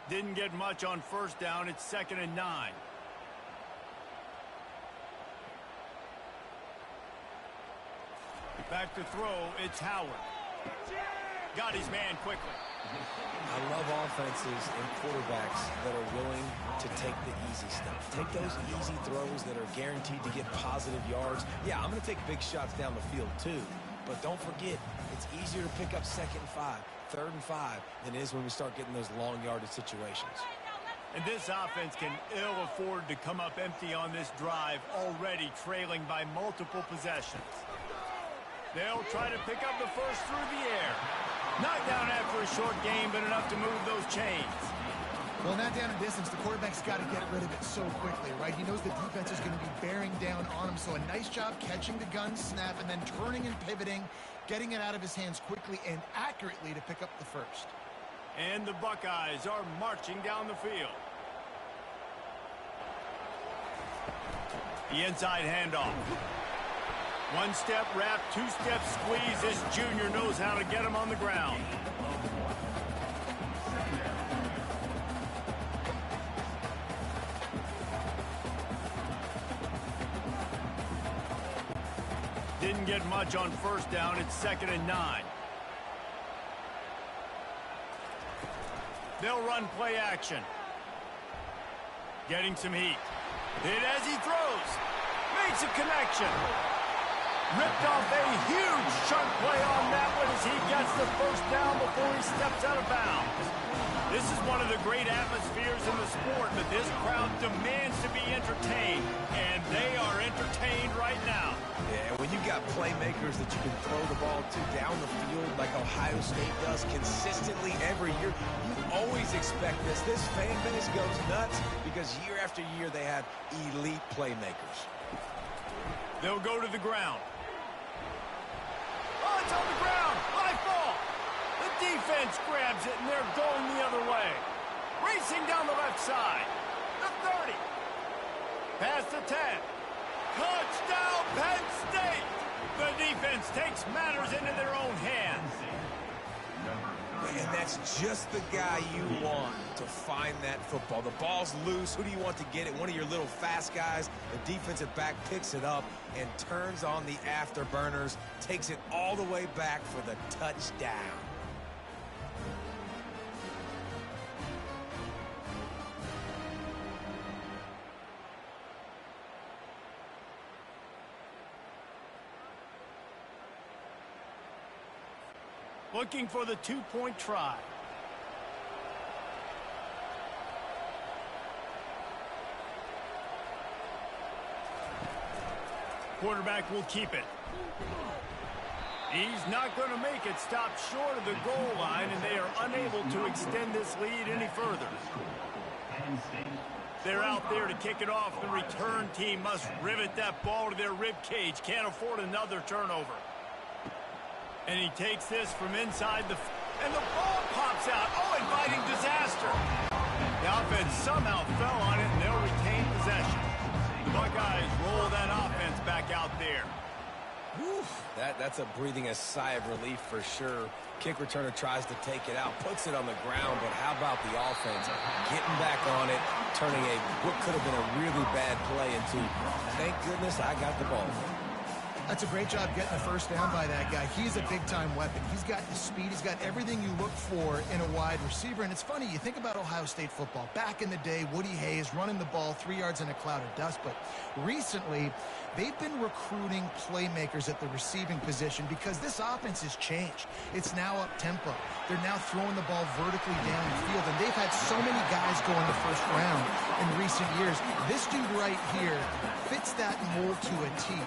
[SPEAKER 1] Didn't get much on first down. It's 2nd and 9. Back to throw, it's Howard. Got his man quickly.
[SPEAKER 2] I love offenses and quarterbacks that are willing to take the easy stuff. Take those easy throws that are guaranteed to get positive yards. Yeah, I'm going to take big shots down the field too. But don't forget, it's easier to pick up 2nd and 5, 3rd and 5 than it is when we start getting those long yardage situations.
[SPEAKER 1] And this offense can ill afford to come up empty on this drive, already trailing by multiple possessions. They'll try to pick up the first through the air. Not down after a short game, but enough to move those chains.
[SPEAKER 3] Well, not down in distance, the quarterback's got to get rid of it so quickly, right? He knows the defense is going to be bearing down on him, so a nice job catching the gun snap and then turning and pivoting, getting it out of his hands quickly and accurately to pick up the first.
[SPEAKER 1] And the Buckeyes are marching down the field. The inside handoff. 1-step wrap, 2-step squeeze. This junior knows how to get him on the ground. Didn't get much on first down. It's 2nd and 9. They'll run play action. Getting some heat. Hit as he throws. Makes a connection. Ripped off a huge chunk play on that one as he gets the first down before he steps out of bounds. This is one of the great atmospheres in the sport, but this crowd demands to be entertained, and they are entertained right now.
[SPEAKER 2] Yeah, when you got playmakers that you can throw the ball to down the field like Ohio State does consistently every year, you always expect this. This fan base goes nuts because year after year they have elite playmakers.
[SPEAKER 1] They'll go to the ground. Oh, it's on the ground. High ball. The defense grabs it, and they're going the other way. Racing down the left side. The 30. Past the 10. Touchdown, Penn State! The defense takes matters into their own hands.
[SPEAKER 2] And that's just the guy you want to find that football. The ball's loose. Who do you want to get it? One of your little fast guys. The defensive back picks it up and turns on the afterburners, takes it all the way back for the touchdown.
[SPEAKER 1] Looking for the two-point try. Quarterback will keep it. He's not going to make it. Stop short of the goal line, and they are unable to extend this lead any further. They're out there to kick it off. The return team must rivet that ball to their rib cage. Can't afford another turnover. And he takes this from inside and the ball pops out. Oh, inviting disaster. The offense somehow fell on it, and they'll retain possession. The Buckeyes roll that offense back out there.
[SPEAKER 2] Whew, that's a breathing a sigh of relief for sure. Kick returner tries to take it out, puts it on the ground, but how about the offense getting back on it, turning what could have been a really bad play into, thank goodness I got the ball.
[SPEAKER 3] That's a great job getting the first down by that guy. He's a big-time weapon. He's got the speed. He's got everything you look for in a wide receiver. And it's funny, you think about Ohio State football. Back in the day, Woody Hayes running the ball 3 yards in a cloud of dust. But recently, they've been recruiting playmakers at the receiving position because this offense has changed. It's now up-tempo. They're now throwing the ball vertically down the field. And they've had so many guys go in the first round in recent years. This dude right here fits that mold to a T.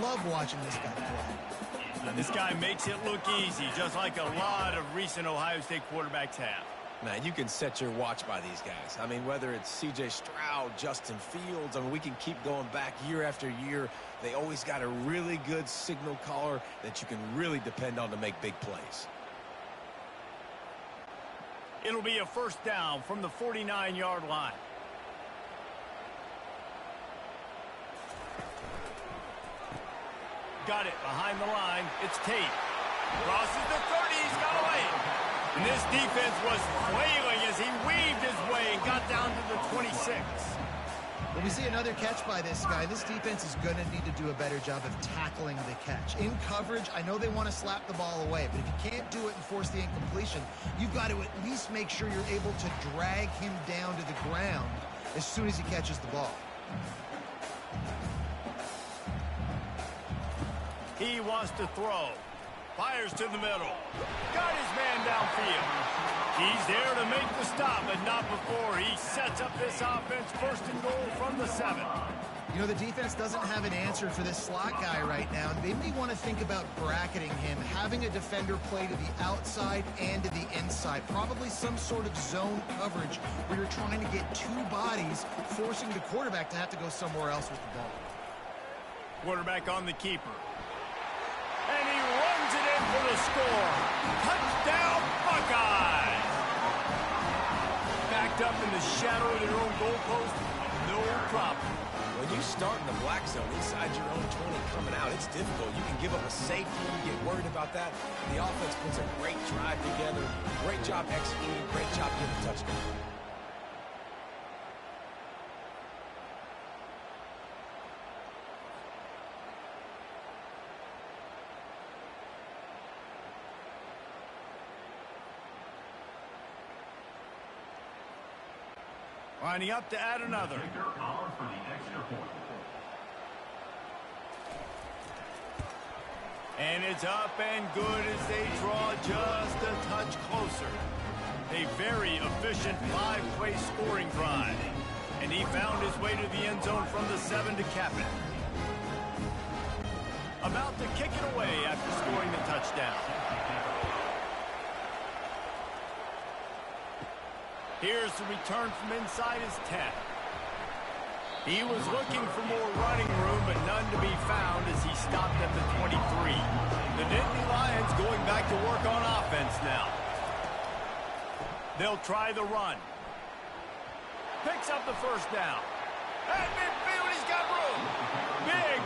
[SPEAKER 3] Love watching this guy play.
[SPEAKER 1] And this guy makes it look easy, just like a lot of recent Ohio State quarterbacks have.
[SPEAKER 2] Man, you can set your watch by these guys. I mean, whether it's C.J. Stroud, Justin Fields, I mean, we can keep going back year after year. They always got a really good signal caller that you can really depend on to make big plays.
[SPEAKER 1] It'll be a first down from the 49-yard line. Got it behind the line. It's Tate. Crosses the 30. He's got away. And this defense was flailing as he weaved his way and got down to the 26.
[SPEAKER 3] When we see another catch by this guy, this defense is going to need to do a better job of tackling the catch. In coverage, I know they want to slap the ball away, but if you can't do it and force the incompletion, you've got to at least make sure you're able to drag him down to the ground as soon as he catches the ball.
[SPEAKER 1] He wants to throw. Fires to the middle. Got his man downfield. He's there to make the stop, but not before he sets up this offense first and goal from the 7.
[SPEAKER 3] You know, the defense doesn't have an answer for this slot guy right now. They may want to think about bracketing him, having a defender play to the outside and to the inside. Probably some sort of zone coverage where you're trying to get two bodies, forcing the quarterback to have to go somewhere else with the ball.
[SPEAKER 1] Quarterback on the keeper. And he runs it in for the score. Touchdown, Buckeyes! Backed up in the shadow of their own goalpost, no problem.
[SPEAKER 2] When you start in the black zone inside your own 20 coming out, it's difficult. You can give up a safety. You get worried about that. The offense puts a great drive together. Great job executing. Great job getting a touchdown.
[SPEAKER 1] Lining up to add another. And it's up and good as they draw just a touch closer. A very efficient 5-play scoring drive. And he found his way to the end zone from the 7 to cap it. About to kick it away after scoring the touchdown. Here's the return from inside his 10. He was looking for more running room, but none to be found as he stopped at the 23. The Nittany Lions going back to work on offense now. They'll try the run. Picks up the first down. At midfield, he's got room.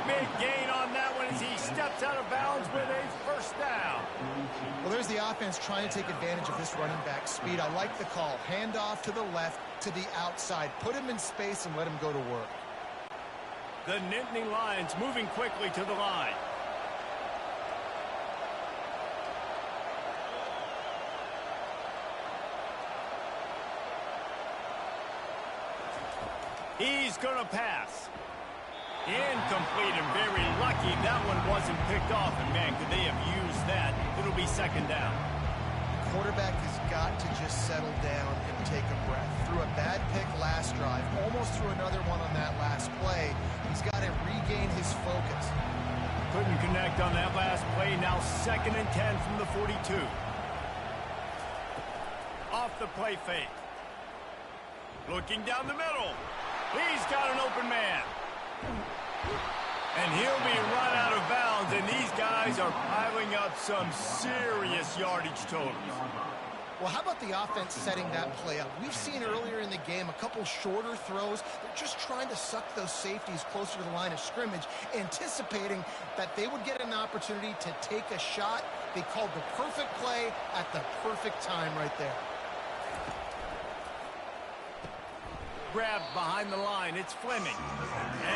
[SPEAKER 1] Big gain on that one as he steps out of bounds with a first down.
[SPEAKER 3] Well, there's the offense trying to take advantage of this running back speed. I like the call. Hand off to the left, to the outside. Put him in space and let him go to work.
[SPEAKER 1] The Nittany Lions moving quickly to the line. He's going to pass. Incomplete and very lucky that one wasn't picked off. And, man, could they have used that? It'll be second down.
[SPEAKER 3] The quarterback has got to just settle down and take a breath. Threw a bad pick last drive. Almost threw another one on that last play. He's got to regain his focus.
[SPEAKER 1] Couldn't connect on that last play. Now 2nd and 10 from the 42. Off the play fake. Looking down the middle. He's got an open man. And he'll be run out of bounds, and these guys are piling up some serious yardage totals.
[SPEAKER 3] Well, how about the offense setting that play up? We've seen earlier in the game a couple shorter throws. They're just trying to suck those safeties closer to the line of scrimmage, anticipating that they would get an opportunity to take a shot. They called the perfect play at the perfect time right there.
[SPEAKER 1] Grabbed behind the line, it's Fleming.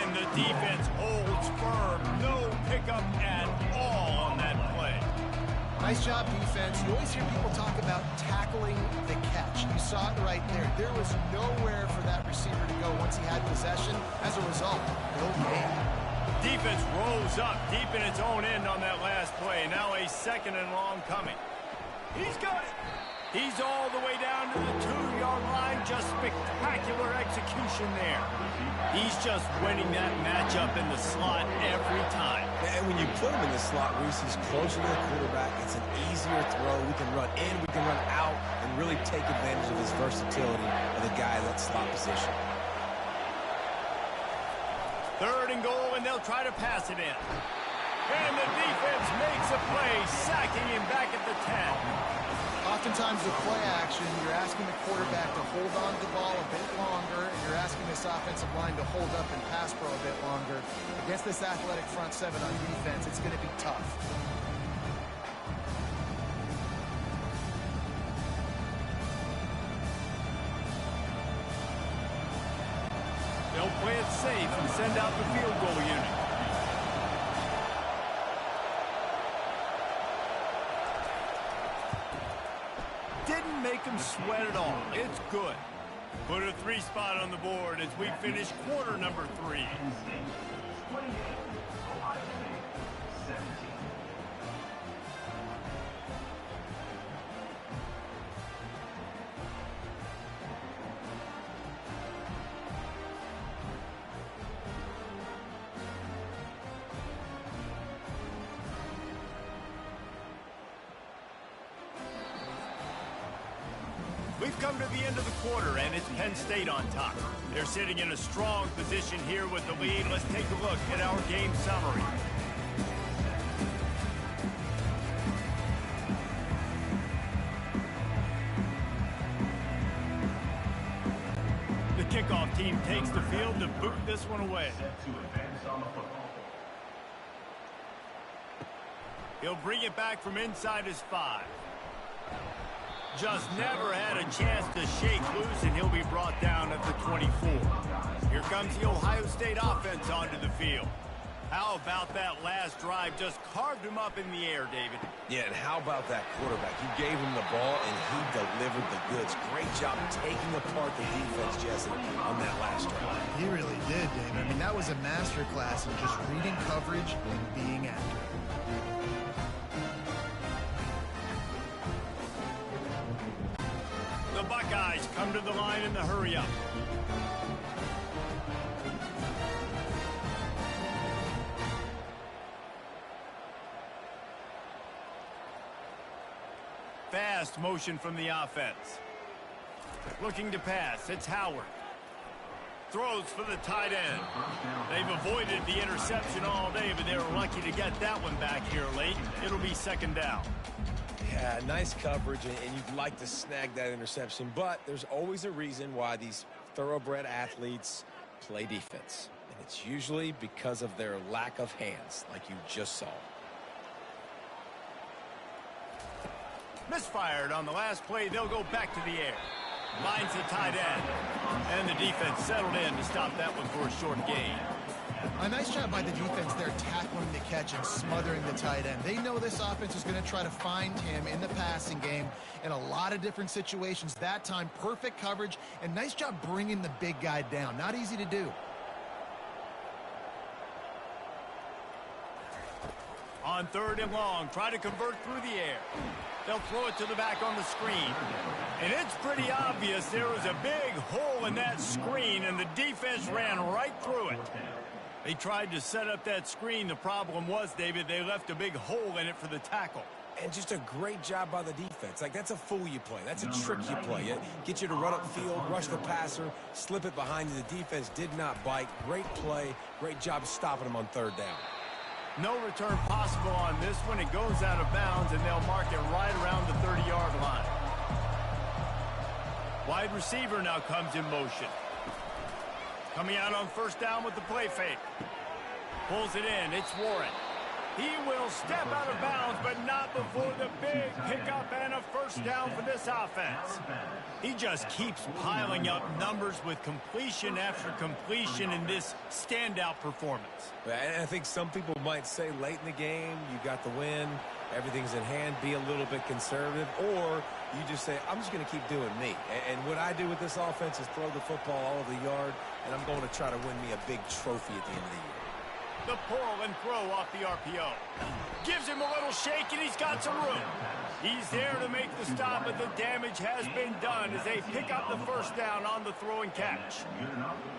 [SPEAKER 1] And the defense holds firm. No pickup at all on that play.
[SPEAKER 3] Nice job, defense. You always hear people talk about tackling the catch. You saw it right there. There was nowhere for that receiver to go once he had possession. As a result, no gain.
[SPEAKER 1] Defense rose up deep in its own end on that last play. Now a 2nd and long coming. He's got it. He's all the way down to the 2-yard line. Just spectacular execution there. He's just winning that matchup in the slot every time.
[SPEAKER 2] And when you put him in the slot, Reese, he's closer to the quarterback. It's an easier throw. We can run in, we can run out, and really take advantage of his versatility of the guy in that slot position.
[SPEAKER 1] 3rd and goal, and they'll try to pass it in. And the defense makes a play, sacking him back at the 10.
[SPEAKER 3] Oftentimes with play action, you're asking the quarterback to hold on to the ball a bit longer, and you're asking this offensive line to hold up and pass pro a bit longer. Against this athletic front 7 on defense, it's going to be tough.
[SPEAKER 1] They'll play it safe and send out the field goal unit. Didn't make him sweat at all. It's good. Put a 3 spot on the board as we finish quarter number 3. We've come to the end of the quarter, and it's Penn State on top. They're sitting in a strong position here with the lead. Let's take a look at our game summary. The kickoff team takes the field to boot this one away. He'll bring it back from inside his 5. Just never had a chance to shake loose, and he'll be brought down at the 24. Here comes the Ohio State offense onto the field. How about that last drive? Just carved him up in the air, David.
[SPEAKER 2] Yeah, and how about that quarterback? You gave him the ball, and he delivered the goods. Great job taking apart the defense, Jesse, on that last drive.
[SPEAKER 3] He really did, David. I mean, that was a masterclass in just reading coverage and being accurate.
[SPEAKER 1] The Buckeyes come to the line in the hurry-up. Fast motion from the offense. Looking to pass. It's Howard. Throws for the tight end. They've avoided the interception all day, but they were lucky to get that one back here late. It'll be 2nd down.
[SPEAKER 2] Yeah, nice coverage, and you'd like to snag that interception, but there's always a reason why these thoroughbred athletes play defense, and it's usually because of their lack of hands, like you just saw.
[SPEAKER 1] Misfired on the last play. They'll go back to the air. Finds the tight end. And the defense settled in to stop that one for a short gain.
[SPEAKER 3] A nice job by the defense there tackling the catch and smothering the tight end. They know this offense is going to try to find him in the passing game in a lot of different situations. That time, perfect coverage, and nice job bringing the big guy down. Not easy to do.
[SPEAKER 1] On 3rd and long, try to convert through the air. They'll throw it to the back on the screen. And it's pretty obvious there was a big hole in that screen, and the defense ran right through it. They tried to set up that screen. The problem was, David, they left a big hole in it for the tackle.
[SPEAKER 2] And just a great job by the defense. Like, that's a fool you play. That's a trick you play. Get you to run upfield, rush the passer, slip it behind you. The defense did not bite. Great play. Great job stopping them on 3rd down.
[SPEAKER 1] No return possible on this one. It goes out of bounds, and they'll mark it right around the 30-yard line. Wide receiver now comes in motion. Coming out on first down with the play fake. Pulls it in. It's Warren. He will step out of bounds, but not before the big pickup and a first down for this offense. He just keeps piling up numbers with completion after completion in this standout performance.
[SPEAKER 2] And I think some people might say late in the game, you got the win, everything's in hand, be a little bit conservative, or you just say, I'm just going to keep doing me. And what I do with this offense is throw the football all over the yard, and I'm going to try to win me a big trophy at the end of the year.
[SPEAKER 1] The pull and throw off the RPO. Gives him a little shake, and he's got some room. He's there to make the stop, but the damage has been done as they pick up the first down on the throw and catch.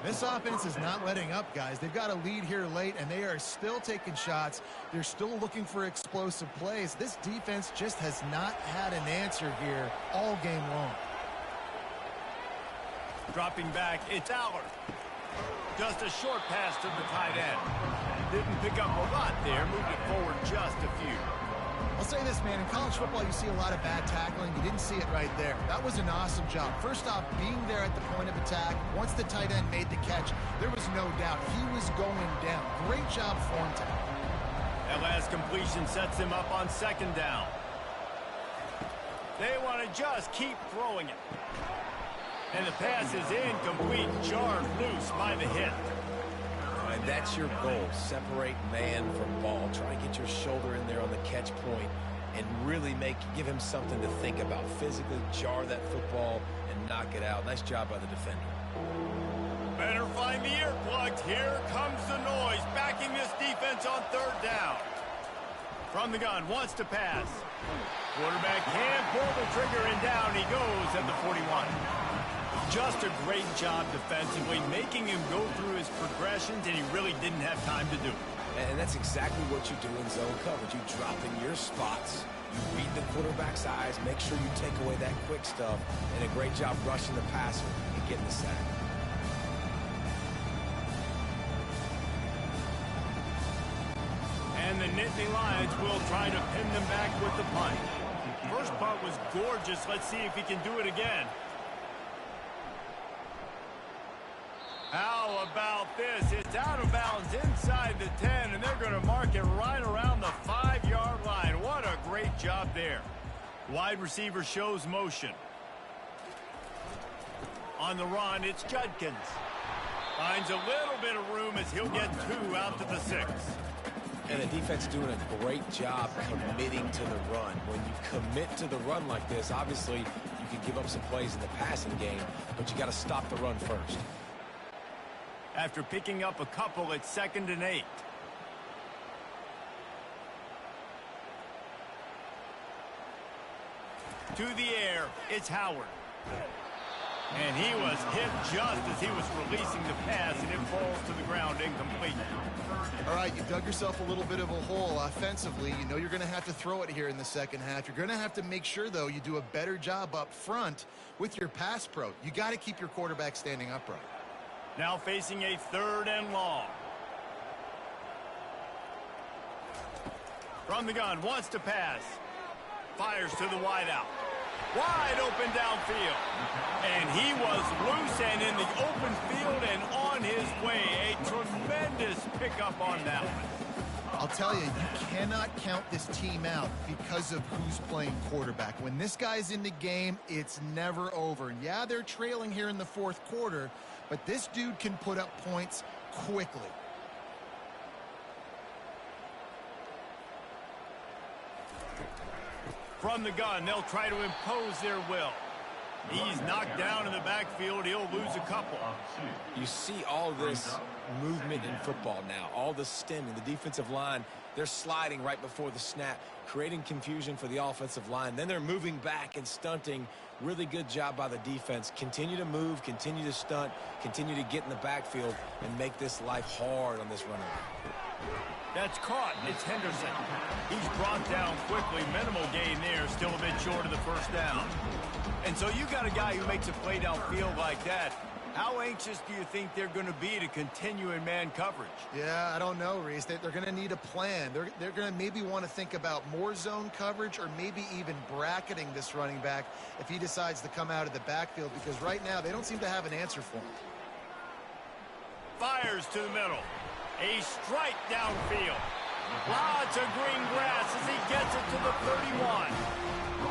[SPEAKER 3] This offense is not letting up, guys. They've got a lead here late, and they are still taking shots. They're still looking for explosive plays. This defense just has not had an answer here all game long.
[SPEAKER 1] Dropping back, it's Allard. Just a short pass to the tight end. Didn't pick up a lot there, moved it forward just a few.
[SPEAKER 3] I'll say this, man, in college football you see a lot of bad tackling. You didn't see it right there. That was an awesome job. First off, being there at the point of attack. Once the tight end made the catch, there was no doubt he was going down. Great job for him today.
[SPEAKER 1] That last completion sets him up on second down. They want to just keep throwing it. And the pass is incomplete, jarred loose by the hit.
[SPEAKER 2] And that's your goal. Separate man from ball. Try to get your shoulder in there on the catch point and really give him something to think about. Physically jar that football and knock it out. Nice job by the defender.
[SPEAKER 1] Better find the earplugs. Here comes the noise, backing this defense on third down. From the gun, wants to pass. Quarterback can't pull the trigger, and down he goes at the 41. Just a great job defensively, making him go through his progressions, and he really didn't have time to do it.
[SPEAKER 2] And that's exactly what you do in zone coverage. You drop in your spots, you read the quarterback's eyes, make sure you take away that quick stuff, and a great job rushing the passer and getting the sack.
[SPEAKER 1] And the Nittany Lions will try to pin them back with the punt. First punt was gorgeous. Let's see if he can do it again. How about this? It's out of bounds inside the 10, and they're going to mark it right around the 5-yard line. What a great job there. Wide receiver shows motion. On the run, it's Judkins. Finds a little bit of room as he'll get 2 out to the 6.
[SPEAKER 2] And the defense doing a great job committing to the run. When you commit to the run like this, obviously you can give up some plays in the passing game, but you got to stop the run first.
[SPEAKER 1] After picking up a couple, it's 2nd and 8. To the air, it's Howard. And he was hit just as he was releasing the pass, and it falls to the ground incomplete.
[SPEAKER 3] All right, you dug yourself a little bit of a hole offensively. You know you're going to have to throw it here in the second half. You're going to have to make sure, though, you do a better job up front with your pass pro. You got to keep your quarterback standing upright.
[SPEAKER 1] Now facing a 3rd and long. From the gun, wants to pass. Fires to the wideout. Wide open downfield. And he was loose and in the open field and on his way. A tremendous pickup on that one.
[SPEAKER 3] I'll tell you, you cannot count this team out because of who's playing quarterback. When this guy's in the game, it's never over. And yeah, they're trailing here in the 4th quarter, but this dude can put up points quickly.
[SPEAKER 1] From the gun, they'll try to impose their will. He's knocked down in the backfield. He'll lose a couple.
[SPEAKER 2] You see all this movement in football now, all the stemming, the defensive line, they're sliding right before the snap, creating confusion for the offensive line. Then they're moving back and stunting. Really good job by the defense. Continue to move, continue to stunt, continue to get in the backfield and make this life hard on this running back.
[SPEAKER 1] That's caught. It's Henderson. He's brought down quickly. Minimal gain there. Still a bit short of the first down. And so you got a guy who makes a play downfield like that. How anxious do you think they're going to be to continue in man coverage?
[SPEAKER 3] Yeah, I don't know, Reese. They're going to need a plan. They're going to maybe want to think about more zone coverage or maybe even bracketing this running back if he decides to come out of the backfield, because right now they don't seem to have an answer for him.
[SPEAKER 1] Fires to the middle. A strike downfield. Lots of green grass as he gets it to the 31.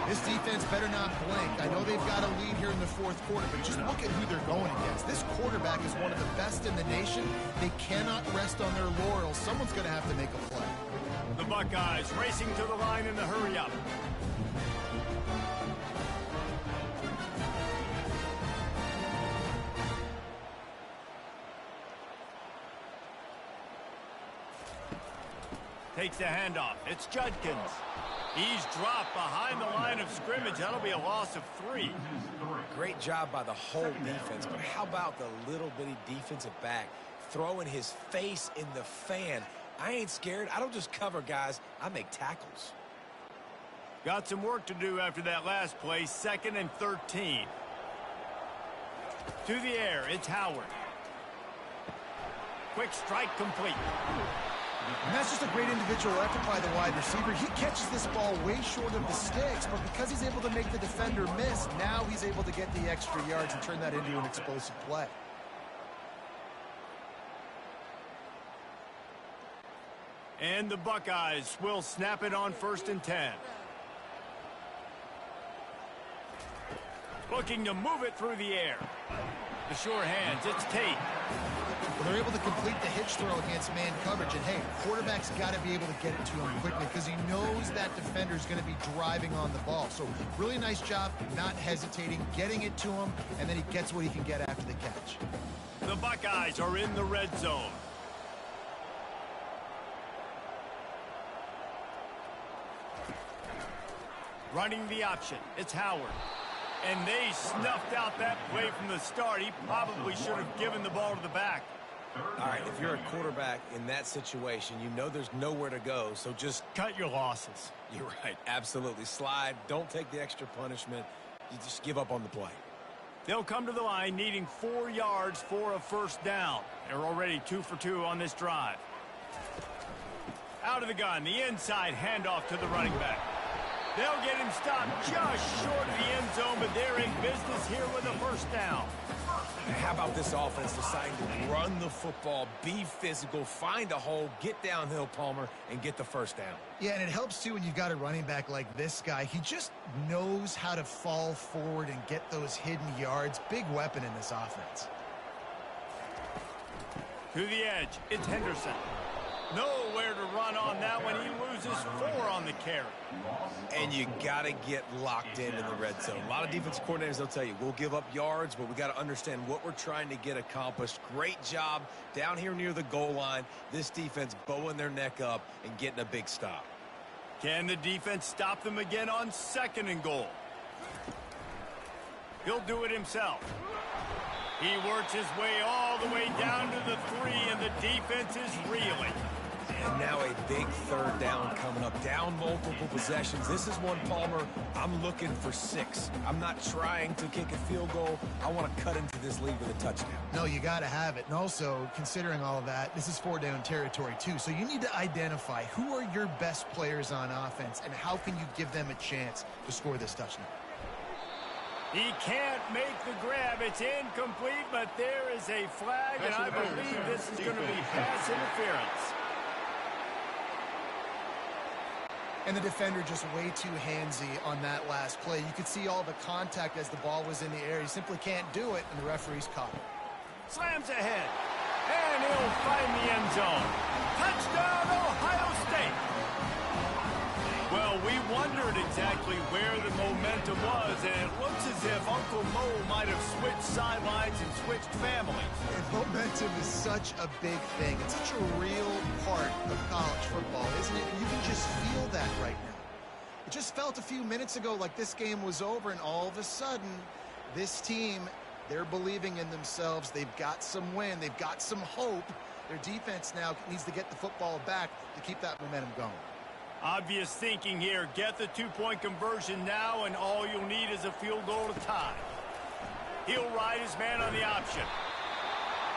[SPEAKER 3] This defense better not blink. I know they've got a lead here in the fourth quarter, but just look at who they're going against. This quarterback is one of the best in the nation. They cannot rest on their laurels. Someone's going to have to make a play.
[SPEAKER 1] The Buckeyes racing to the line in the hurry-up. Takes the handoff. It's Judkins. He's dropped behind the line of scrimmage. That'll be a loss of 3.
[SPEAKER 2] Great job by the whole defense, but how about the little bitty defensive back throwing his face in the fan? I ain't scared. I don't just cover guys. I make tackles.
[SPEAKER 1] Got some work to do after that last play. 2nd and 13. To the air, it's Howard. Quick strike complete.
[SPEAKER 3] And that's just a great individual effort by the wide receiver. He catches this ball way short of the sticks, but because he's able to make the defender miss, now he's able to get the extra yards and turn that into an explosive play.
[SPEAKER 1] And the Buckeyes will snap it on 1st and 10. Looking to move it through the air. The sure hands, it's Tate.
[SPEAKER 3] Well, they're able to complete the hitch throw against man coverage, and hey, quarterback's got to be able to get it to him quickly because he knows that defender's going to be driving on the ball. So really nice job, not hesitating, getting it to him, and then he gets what he can get after the catch.
[SPEAKER 1] The Buckeyes are in the red zone. Running the option, it's Howard. And they snuffed out that play from the start. He probably should have given the ball to the back.
[SPEAKER 2] All right, if you're a quarterback in that situation, you know there's nowhere to go, so just
[SPEAKER 1] cut your losses.
[SPEAKER 2] You're right, absolutely. Slide, don't take the extra punishment. You just give up on the play.
[SPEAKER 1] They'll come to the line needing 4 yards for a 1st down. They're already 2 for 2 on this drive. Out of the gun, the inside handoff to the running back. They'll get him stopped just short of the end zone, but they're in business here with a 1st down.
[SPEAKER 2] How about this offense deciding to run the football, be physical, find a hole, get downhill, Palmer, and get the 1st down?
[SPEAKER 3] Yeah, and it helps, too, when you've got a running back like this guy. He just knows how to fall forward and get those hidden yards. Big weapon in this offense.
[SPEAKER 1] To the edge, it's Henderson. Nowhere to run on that one. He loses 4 on the carry.
[SPEAKER 2] And you got to get locked in the red zone. A lot of defensive coordinators, they'll tell you, we'll give up yards, but we got to understand what we're trying to get accomplished. Great job down here near the goal line. This defense bowing their neck up and getting a big stop.
[SPEAKER 1] Can the defense stop them again on 2nd and goal? He'll do it himself. He works his way all the way down to the 3, and the defense is reeling.
[SPEAKER 2] And now a big 3rd down coming up. Down multiple possessions. This is one, Palmer, I'm looking for 6. I'm not trying to kick a field goal. I want to cut into this lead with a touchdown.
[SPEAKER 3] No, you got to have it. And also, considering all of that, this is 4-down territory, too. So you need to identify who are your best players on offense and how can you give them a chance to score this touchdown.
[SPEAKER 1] He can't make the grab. It's incomplete, but there is a flag, and I believe this is going to be pass interference.
[SPEAKER 3] And the defender just way too handsy on that last play. You could see all the contact as the ball was in the air. He simply can't do it, and the referee's caught it.
[SPEAKER 1] Slams ahead, and he'll find the end zone. Touchdown, Ohio State. Well, we wondered exactly where the momentum was, and it looks as if Uncle Mo might have switched sidelines and switched families.
[SPEAKER 3] And momentum is such a big thing. It's such a real part of college football, isn't it? You can just feel that right now. It just felt a few minutes ago like this game was over, and all of a sudden, this team, they're believing in themselves. They've got some win. They've got some hope. Their defense now needs to get the football back to keep that momentum going.
[SPEAKER 1] Obvious thinking here. Get the 2-point conversion now, and all you'll need is a field goal to tie. He'll ride his man on the option.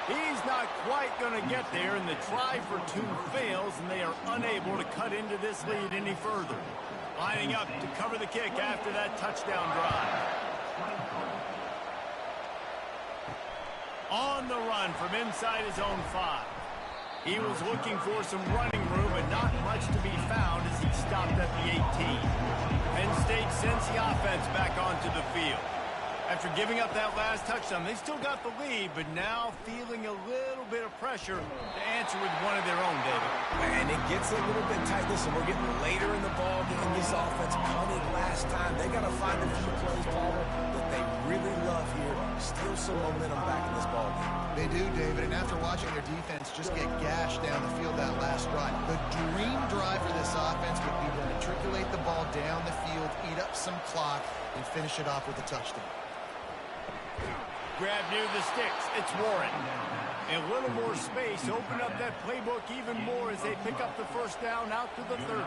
[SPEAKER 1] He's not quite going to get there, and the try for two fails, and they are unable to cut into this lead any further. Lining up to cover the kick after that touchdown drive. On the run from inside his own 5. He was looking for some running room, but not much to be found as he stopped at the 18. Penn State sends the offense back onto the field. After giving up that last touchdown, they still got the lead, but now feeling a little bit of pressure to answer with one of their own, David.
[SPEAKER 2] And it gets a little bit tight. Listen, we're getting later in the ball game. This offense punted last time. They got to find a few plays, Palmer, that they really love here. Steal some momentum back in this ball game.
[SPEAKER 3] They do, David, and after watching their defense just get gashed down the field that last drive, the dream drive for this offense would be to matriculate the ball down the field, eat up some clock, and finish it off with a touchdown.
[SPEAKER 1] Grab near the sticks. It's Warren. And a little more space. Open up that playbook even more as they pick up the first down out to the 30.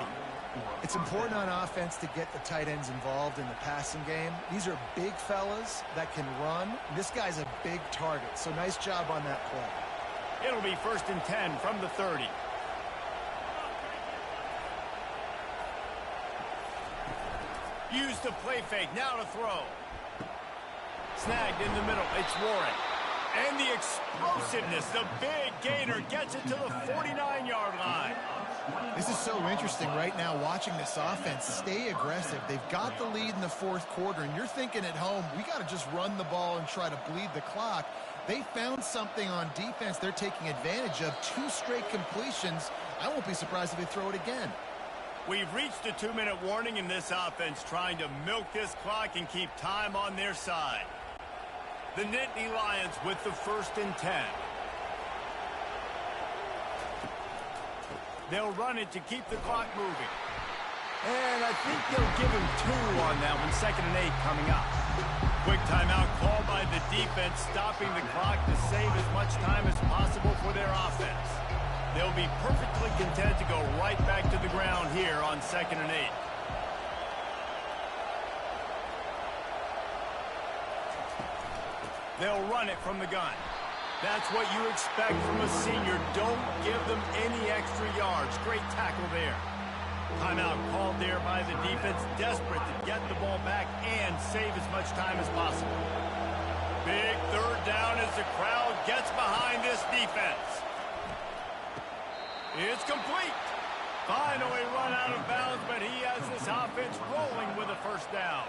[SPEAKER 3] It's important on offense to get the tight ends involved in the passing game. These are big fellas that can run. This guy's a big target, so nice job on that play.
[SPEAKER 1] It'll be 1st and 10 from the 30. Use the play fake. Now to throw. Snagged in the middle. It's Warren. And the explosiveness, the big gainer gets it to the 49-yard line.
[SPEAKER 3] This is so interesting right now watching this offense stay aggressive. They've got the lead in the 4th quarter, and you're thinking at home, we got to just run the ball and try to bleed the clock. They found something on defense they're taking advantage of. 2 straight completions. I won't be surprised if they throw it again.
[SPEAKER 1] We've reached a 2-minute warning in this offense, trying to milk this clock and keep time on their side. The Nittany Lions with the 1st and 10. They'll run it to keep the clock moving. And I think they'll give him 2 on that one. 2nd and 8 coming up. Quick timeout called by the defense, stopping the clock to save as much time as possible for their offense. They'll be perfectly content to go right back to the ground here on 2nd and 8. They'll run it from the gun. That's what you expect from a senior. Don't give them any extra yards. Great tackle there. Timeout called there by the defense, desperate to get the ball back and save as much time as possible. Big 3rd down as the crowd gets behind this defense. It's complete. Finally run out of bounds, but he has this offense rolling with a 1st down.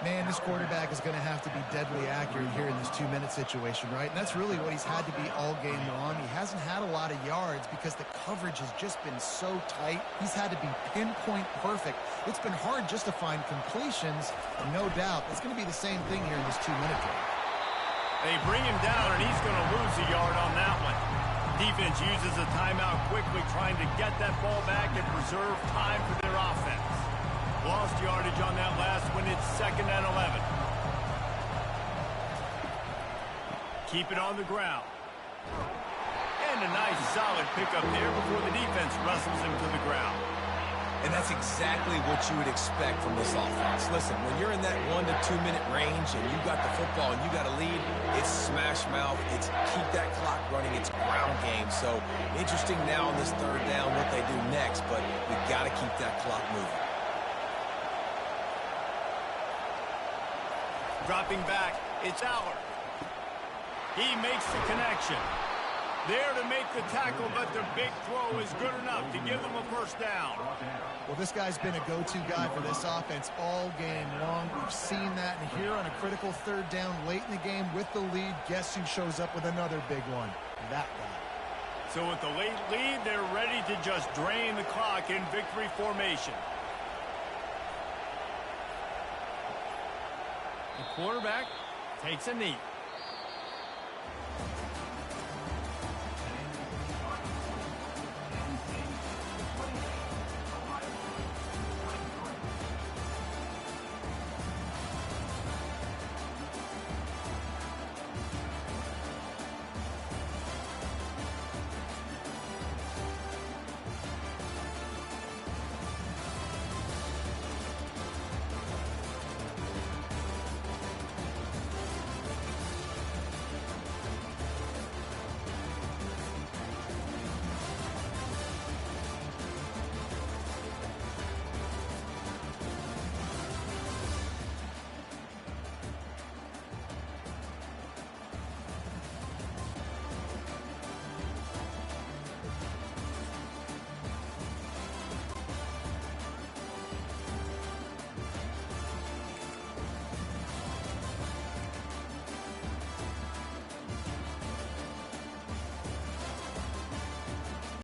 [SPEAKER 3] Man, this quarterback is going to have to be deadly accurate here in this 2-minute situation, right? And that's really what he's had to be all game long. He hasn't had a lot of yards because the coverage has just been so tight. He's had to be pinpoint perfect. It's been hard just to find completions, and no doubt it's going to be the same thing here in this 2-minute drive.
[SPEAKER 1] They bring him down, and he's going to lose a yard on that one. Defense uses a timeout quickly, trying to get that ball back and preserve time for their offense. Lost yardage on that last one. It's 2nd and 11. Keep it on the ground. And a nice solid pickup there before the defense wrestles him to the ground.
[SPEAKER 2] And that's exactly what you would expect from this offense. Listen, when you're in that 1 to 2 minute range and you got the football and you got a lead, it's smash mouth, it's keep that clock running, it's ground game. So interesting now on this 3rd down what they do next, but we got to keep that clock moving.
[SPEAKER 1] Dropping back, it's Aller. He makes the connection. There to make the tackle, but the big throw is good enough to give them a 1st down.
[SPEAKER 3] Well, this guy's been a go-to guy for this offense all game long. We've seen that, and here on a critical 3rd down late in the game with the lead, guess who shows up with another big one? That guy.
[SPEAKER 1] So with the late lead, they're ready to just drain the clock in victory formation. The quarterback takes a knee.